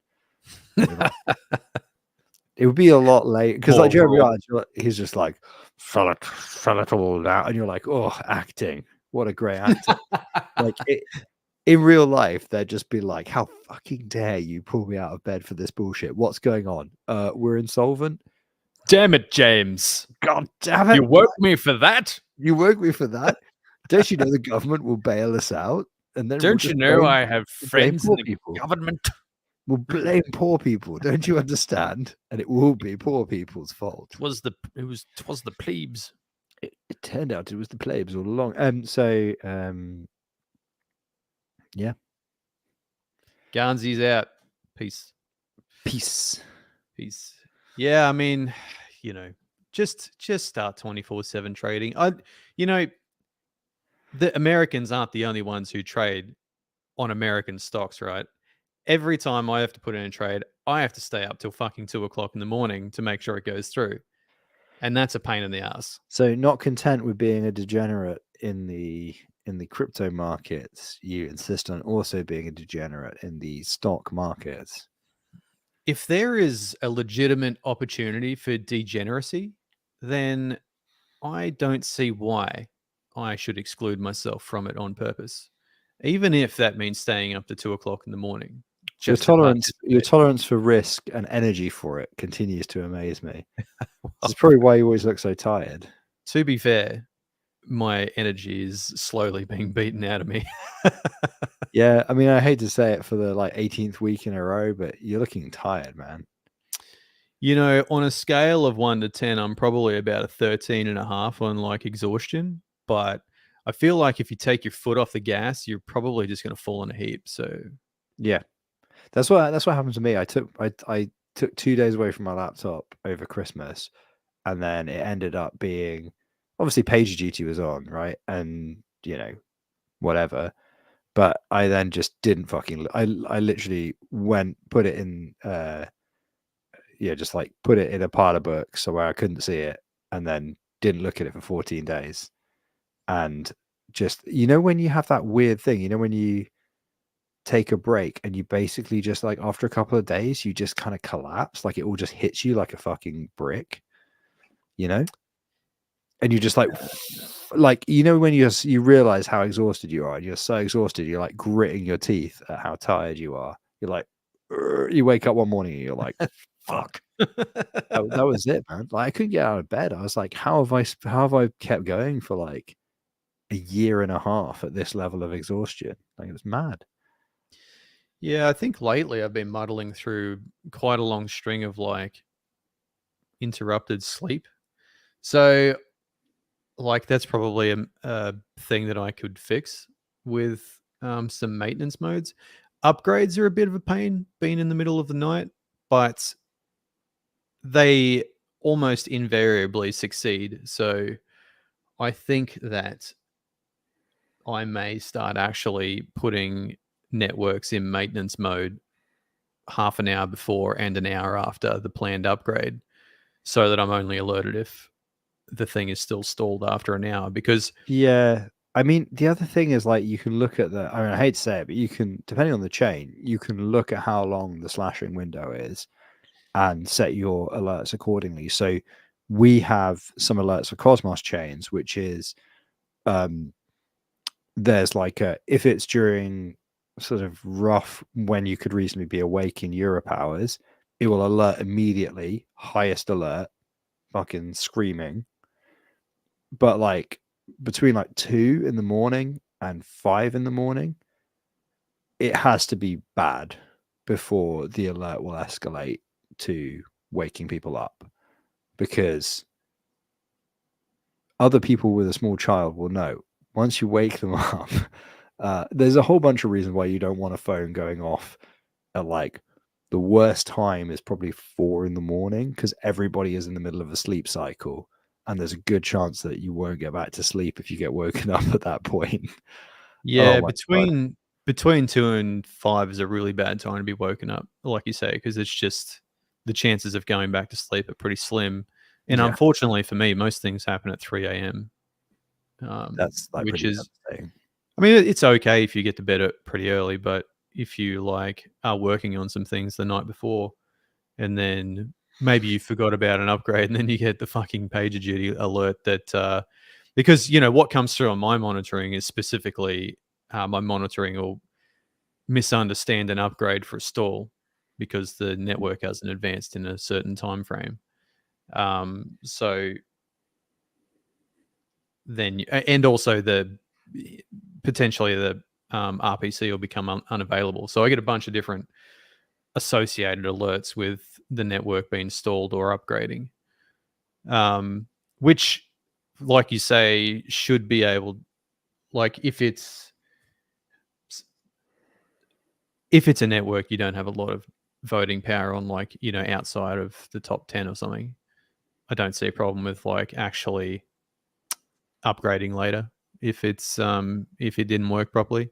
It would be a lot late because like Jeremy Irons, he's just like fell it all out, and you're like, oh, acting, what a great actor! Like in real life, they'd just be like, how fucking dare you pull me out of bed for this bullshit? What's going on? We're insolvent. Damn it, James! God damn it! You woke me for that. You woke me for that. Don't you know the government will bail us out? And then don't you know I have friends in the government? We'll blame poor people. Don't you understand? And it will be poor people's fault. It was the plebes. It turned out it was the plebes all along. Yeah. Garnsy's out. Peace. Yeah, I mean, just start 24/7 trading. The Americans aren't the only ones who trade on American stocks, right? Every time I have to put in a trade, I have to stay up till fucking 2:00 in the morning to make sure it goes through. And that's a pain in the ass. So not content with being a degenerate in the crypto markets, you insist on also being a degenerate in the stock markets. If there is a legitimate opportunity for degeneracy, then I don't see why I should exclude myself from it on purpose, even if that means staying up to 2:00 in the morning. Your tolerance for risk and energy for it continues to amaze me. That's probably why you always look so tired. To be fair, my energy is slowly being beaten out of me. Yeah, I mean, I hate to say it for the 18th week in a row, but you're looking tired, man. On a scale of 1 to 10, I'm probably about a 13.5 on exhaustion. But I feel like if you take your foot off the gas, you're probably just going to fall in a heap. So yeah, that's what happened to me. I took 2 days away from my laptop over Christmas, and then it ended up being obviously pager duty was on, right? And whatever. But I then just didn't fucking. I literally put it in. Just put it in a pile of books so where I couldn't see it, and then didn't look at it for 14 days. And just when you have that weird thing, when you take a break and you basically just after a couple of days you just kind of collapse, it all just hits you like a fucking brick, and you just when you realize how exhausted you are, and you're so exhausted you're gritting your teeth at how tired you are. You're you wake up one morning and you're like, fuck. that was it, man. I couldn't get out of bed. I was like, how have I kept going for a year and a half at this level of exhaustion? It was mad. Yeah, I think lately I've been muddling through quite a long string of interrupted sleep. So that's probably a thing that I could fix with some maintenance modes. Upgrades are a bit of a pain being in the middle of the night, but they almost invariably succeed. So I think that I may start actually putting networks in maintenance mode half an hour before and an hour after the planned upgrade, so that I'm only alerted if the thing is still stalled after an hour. Because Yeah. I mean, the other thing is like you can look at the. I mean, I hate to say it, but you can, depending on the chain, you can look at how long the slashing window is and set your alerts accordingly. So we have some alerts for Cosmos chains, which is there's like if it's during sort of rough when you could reasonably be awake in Europe hours, it will alert immediately, highest alert, fucking screaming. But like between like 2 in the morning and 5 in the morning, it has to be bad before the alert will escalate to waking people up, because other people with a small child will know once you wake them up. There's a whole bunch of reasons why you don't want a phone going off at like the worst time is probably 4 in the morning, because everybody is in the middle of a sleep cycle, and there's a good chance that you won't get back to sleep if you get woken up at that point. yeah, my God. between 2 and 5 is a really bad time to be woken up, like you say, because it's just the chances of going back to sleep are pretty slim. And Yeah. unfortunately for me, most things happen at 3 a.m. That's like which pretty is, devastating. I mean, it's okay if you get to bed pretty early, but if you like are working on some things the night before, and then maybe you forgot about an upgrade, and then you get the fucking PagerDuty alert that because what comes through on my monitoring is specifically my monitoring will misunderstand an upgrade for a stall because the network hasn't advanced in a certain time frame. So then, and also the potentially the RPC will become unavailable. So I get a bunch of different associated alerts with the network being stalled or upgrading, which, like you say, should be able, like if it's a network you don't have a lot of voting power on, like outside of the top 10 or something, I don't see a problem with like actually upgrading later if it's if it didn't work properly.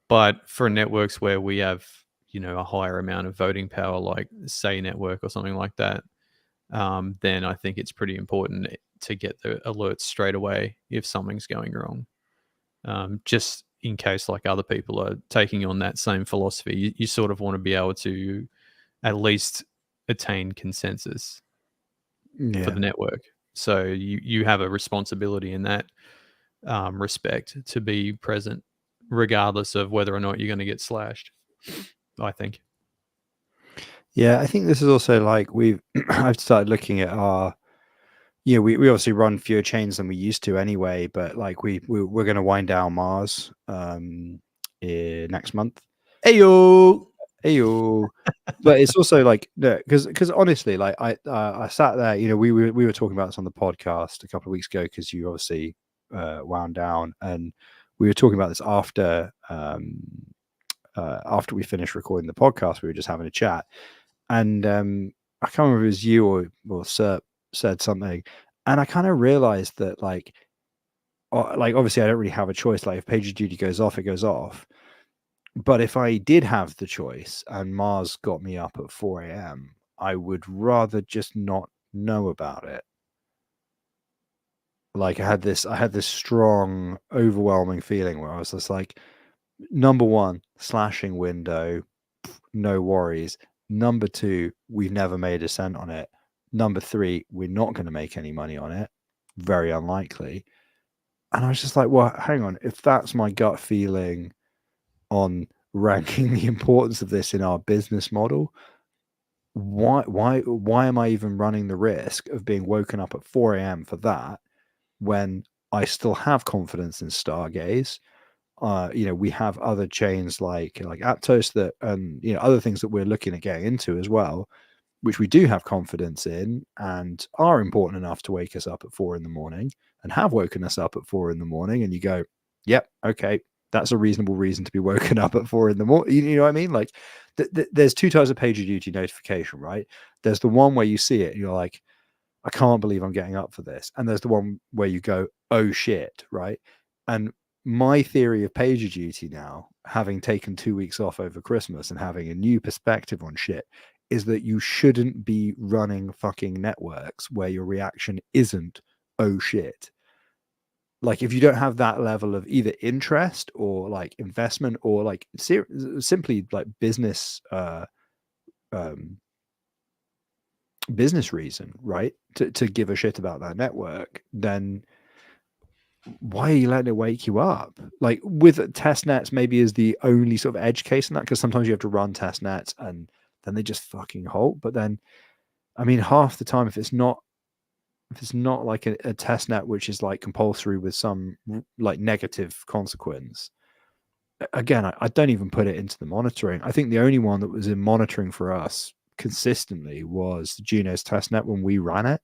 But for networks where we have a higher amount of voting power, like Say Network or something like that, then I think it's pretty important to get the alerts straight away if something's going wrong, just in case like other people are taking on that same philosophy. You sort of want to be able to at least attain consensus for the network. So you have a responsibility in that respect to be present, regardless of whether or not you're going to get slashed, I think. Yeah, I think this is also like I've started looking at our, we obviously run fewer chains than we used to anyway, but like we're going to wind down Mars next month. Ayo. But it's also like, because honestly, like I sat there, we were talking about this on the podcast a couple of weeks ago, because you obviously wound down, and we were talking about this after we finished recording the podcast. We were just having a chat, and I can't remember if it was you or Serp said something, and I kind of realized that like obviously I don't really have a choice. Like if PagerDuty goes off, it goes off. But if I did have the choice and Mars got me up at 4 a.m., I would rather just not know about it. Like I had this strong, overwhelming feeling where I was just like, number one, slashing window, no worries. Number two, we've never made a cent on it. Number three, we're not going to make any money on it. Very unlikely. And I was just like, well, hang on. If that's my gut feeling on ranking the importance of this in our business model, why am I even running the risk of being woken up at 4 a.m. for that, when I still have confidence in Stargaze? We have other chains like Aptos that, and other things that we're looking at getting into as well, which we do have confidence in and are important enough to wake us up at 4 in the morning, and have woken us up at 4 in the morning. And you go, yep, okay, that's a reasonable reason to be woken up at 4 in the morning. You know what I mean? Like there's two types of PagerDuty notification, right? There's the one where you see it and you're like, I can't believe I'm getting up for this. And there's the one where you go, oh shit, right? And my theory of PagerDuty now having taken 2 weeks off over Christmas and having a new perspective on shit, is that you shouldn't be running fucking networks where your reaction isn't, oh shit. Like, if you don't have that level of either interest or like investment or like simply like business business reason, right, to give a shit about that network, then why are you letting it wake you up? Like, with test nets maybe is the only sort of edge case in that, because sometimes you have to run test nets and then they just fucking halt. But then, I mean, half the time, if it's not like a test net which is like compulsory with some like negative consequence, again, I don't even put it into the monitoring. I think the only one that was in monitoring for us consistently was the Juno's test net when we ran it.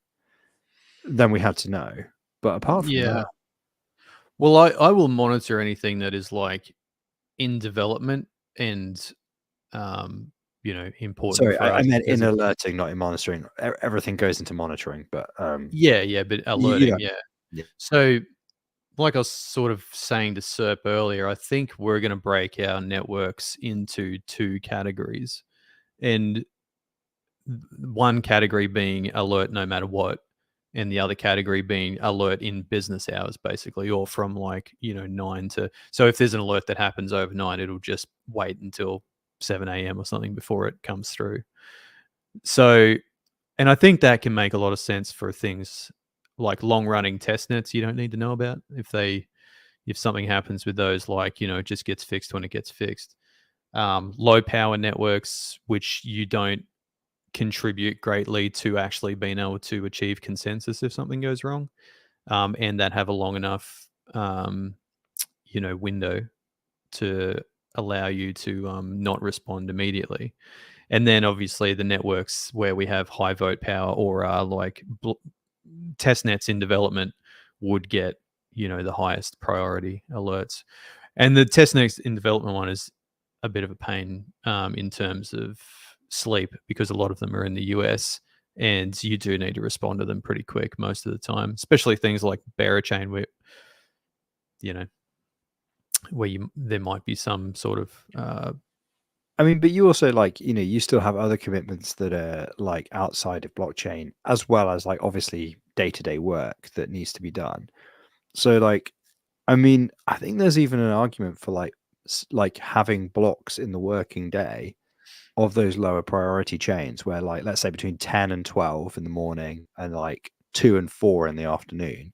Then we had to know. But apart from that, well, I will monitor anything that is like in development and important. sorry, for I us meant in because alerting, not in monitoring. Everything goes into monitoring, but but you alerting, know, yeah. yeah. So, like I was sort of saying to Serp earlier, I think we're going to break our networks into 2 categories, and one category being alert no matter what, and the other category being alert in business hours, basically, or from like 9 to. So if there's an alert that happens overnight, it'll just wait until 7 a.m. or something before it comes through. So, and I think that can make a lot of sense for things like long running test nets you don't need to know about. If something happens with those, like, it just gets fixed when it gets fixed. Low power networks, which you don't contribute greatly to actually being able to achieve consensus if something goes wrong, and that have a long enough window to allow you to not respond immediately. And then obviously the networks where we have high vote power or are like test nets in development would get the highest priority alerts. And the test nets in development one is a bit of a pain in terms of sleep, because a lot of them are in the US and you do need to respond to them pretty quick most of the time, especially things like Berachain where there might be some sort of I mean, but you also like, you still have other commitments that are like outside of blockchain, as well as like obviously day-to-day work that needs to be done. So like, I mean, I think there's even an argument for like having blocks in the working day of those lower priority chains where, like, let's say between 10 and 12 in the morning and like 2 and 4 in the afternoon,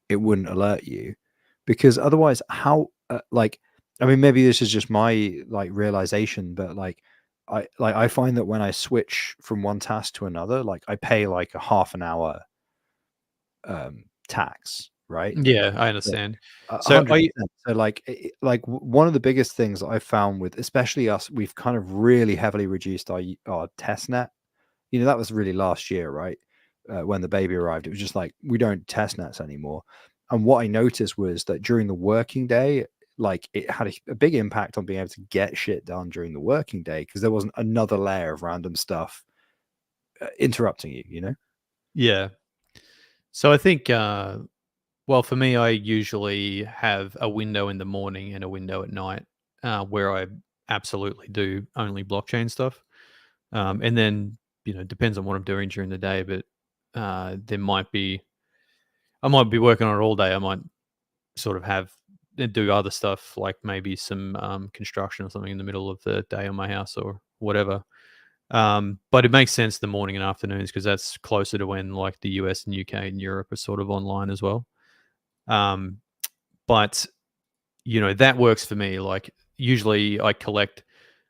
it wouldn't alert you, because otherwise how I mean, maybe this is just my like realization, but I find that when I switch from one task to another, like I pay like a half an hour tax, right? yeah, I understand. So 100%. So one of the biggest things that I've found with especially us, we've kind of really heavily reduced our test net. That was really last year, right? When the baby arrived, it was just like, we don't test nets anymore. And what I noticed was that during the working day, like it had a big impact on being able to get shit done during the working day, because there wasn't another layer of random stuff interrupting you. yeah. So I think well, for me, I usually have a window in the morning and a window at night where I absolutely do only blockchain stuff. And then, depends on what I'm doing during the day, but I might be working on it all day. I might sort of do other stuff, like maybe some construction or something in the middle of the day on my house or whatever. But it makes sense the morning and afternoons, because that's closer to when like the US and UK and Europe are sort of online as well. But that works for me. Like, usually I collect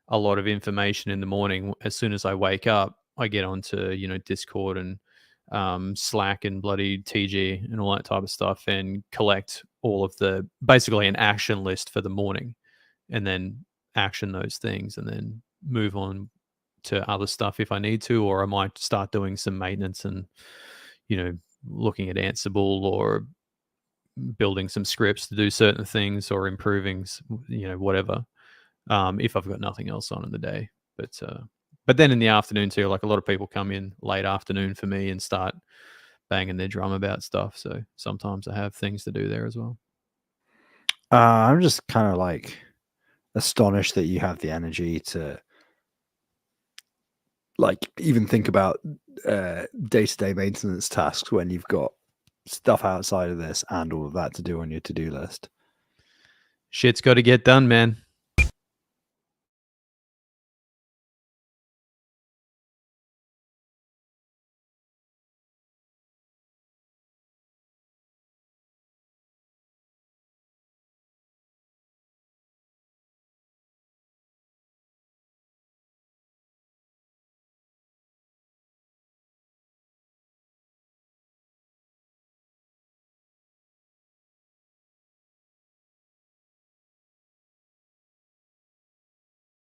a lot of information in the morning. As soon as I wake up, I get onto Discord and Slack and bloody TG and all that type of stuff, and collect all of basically an action list for the morning, and then action those things, and then move on to other stuff if I need to, or I might start doing some maintenance and looking at Ansible or building some scripts to do certain things, or improving whatever, if I've got nothing else on in the day. But then in the afternoon too, like a lot of people come in late afternoon for me and start banging their drum about stuff, so sometimes I have things to do there as well. I'm just kind of like, astonished that you have the energy to like even think about day-to-day maintenance tasks when you've got stuff outside of this and all of that to do on your to-do list. Shit's got to get done, man.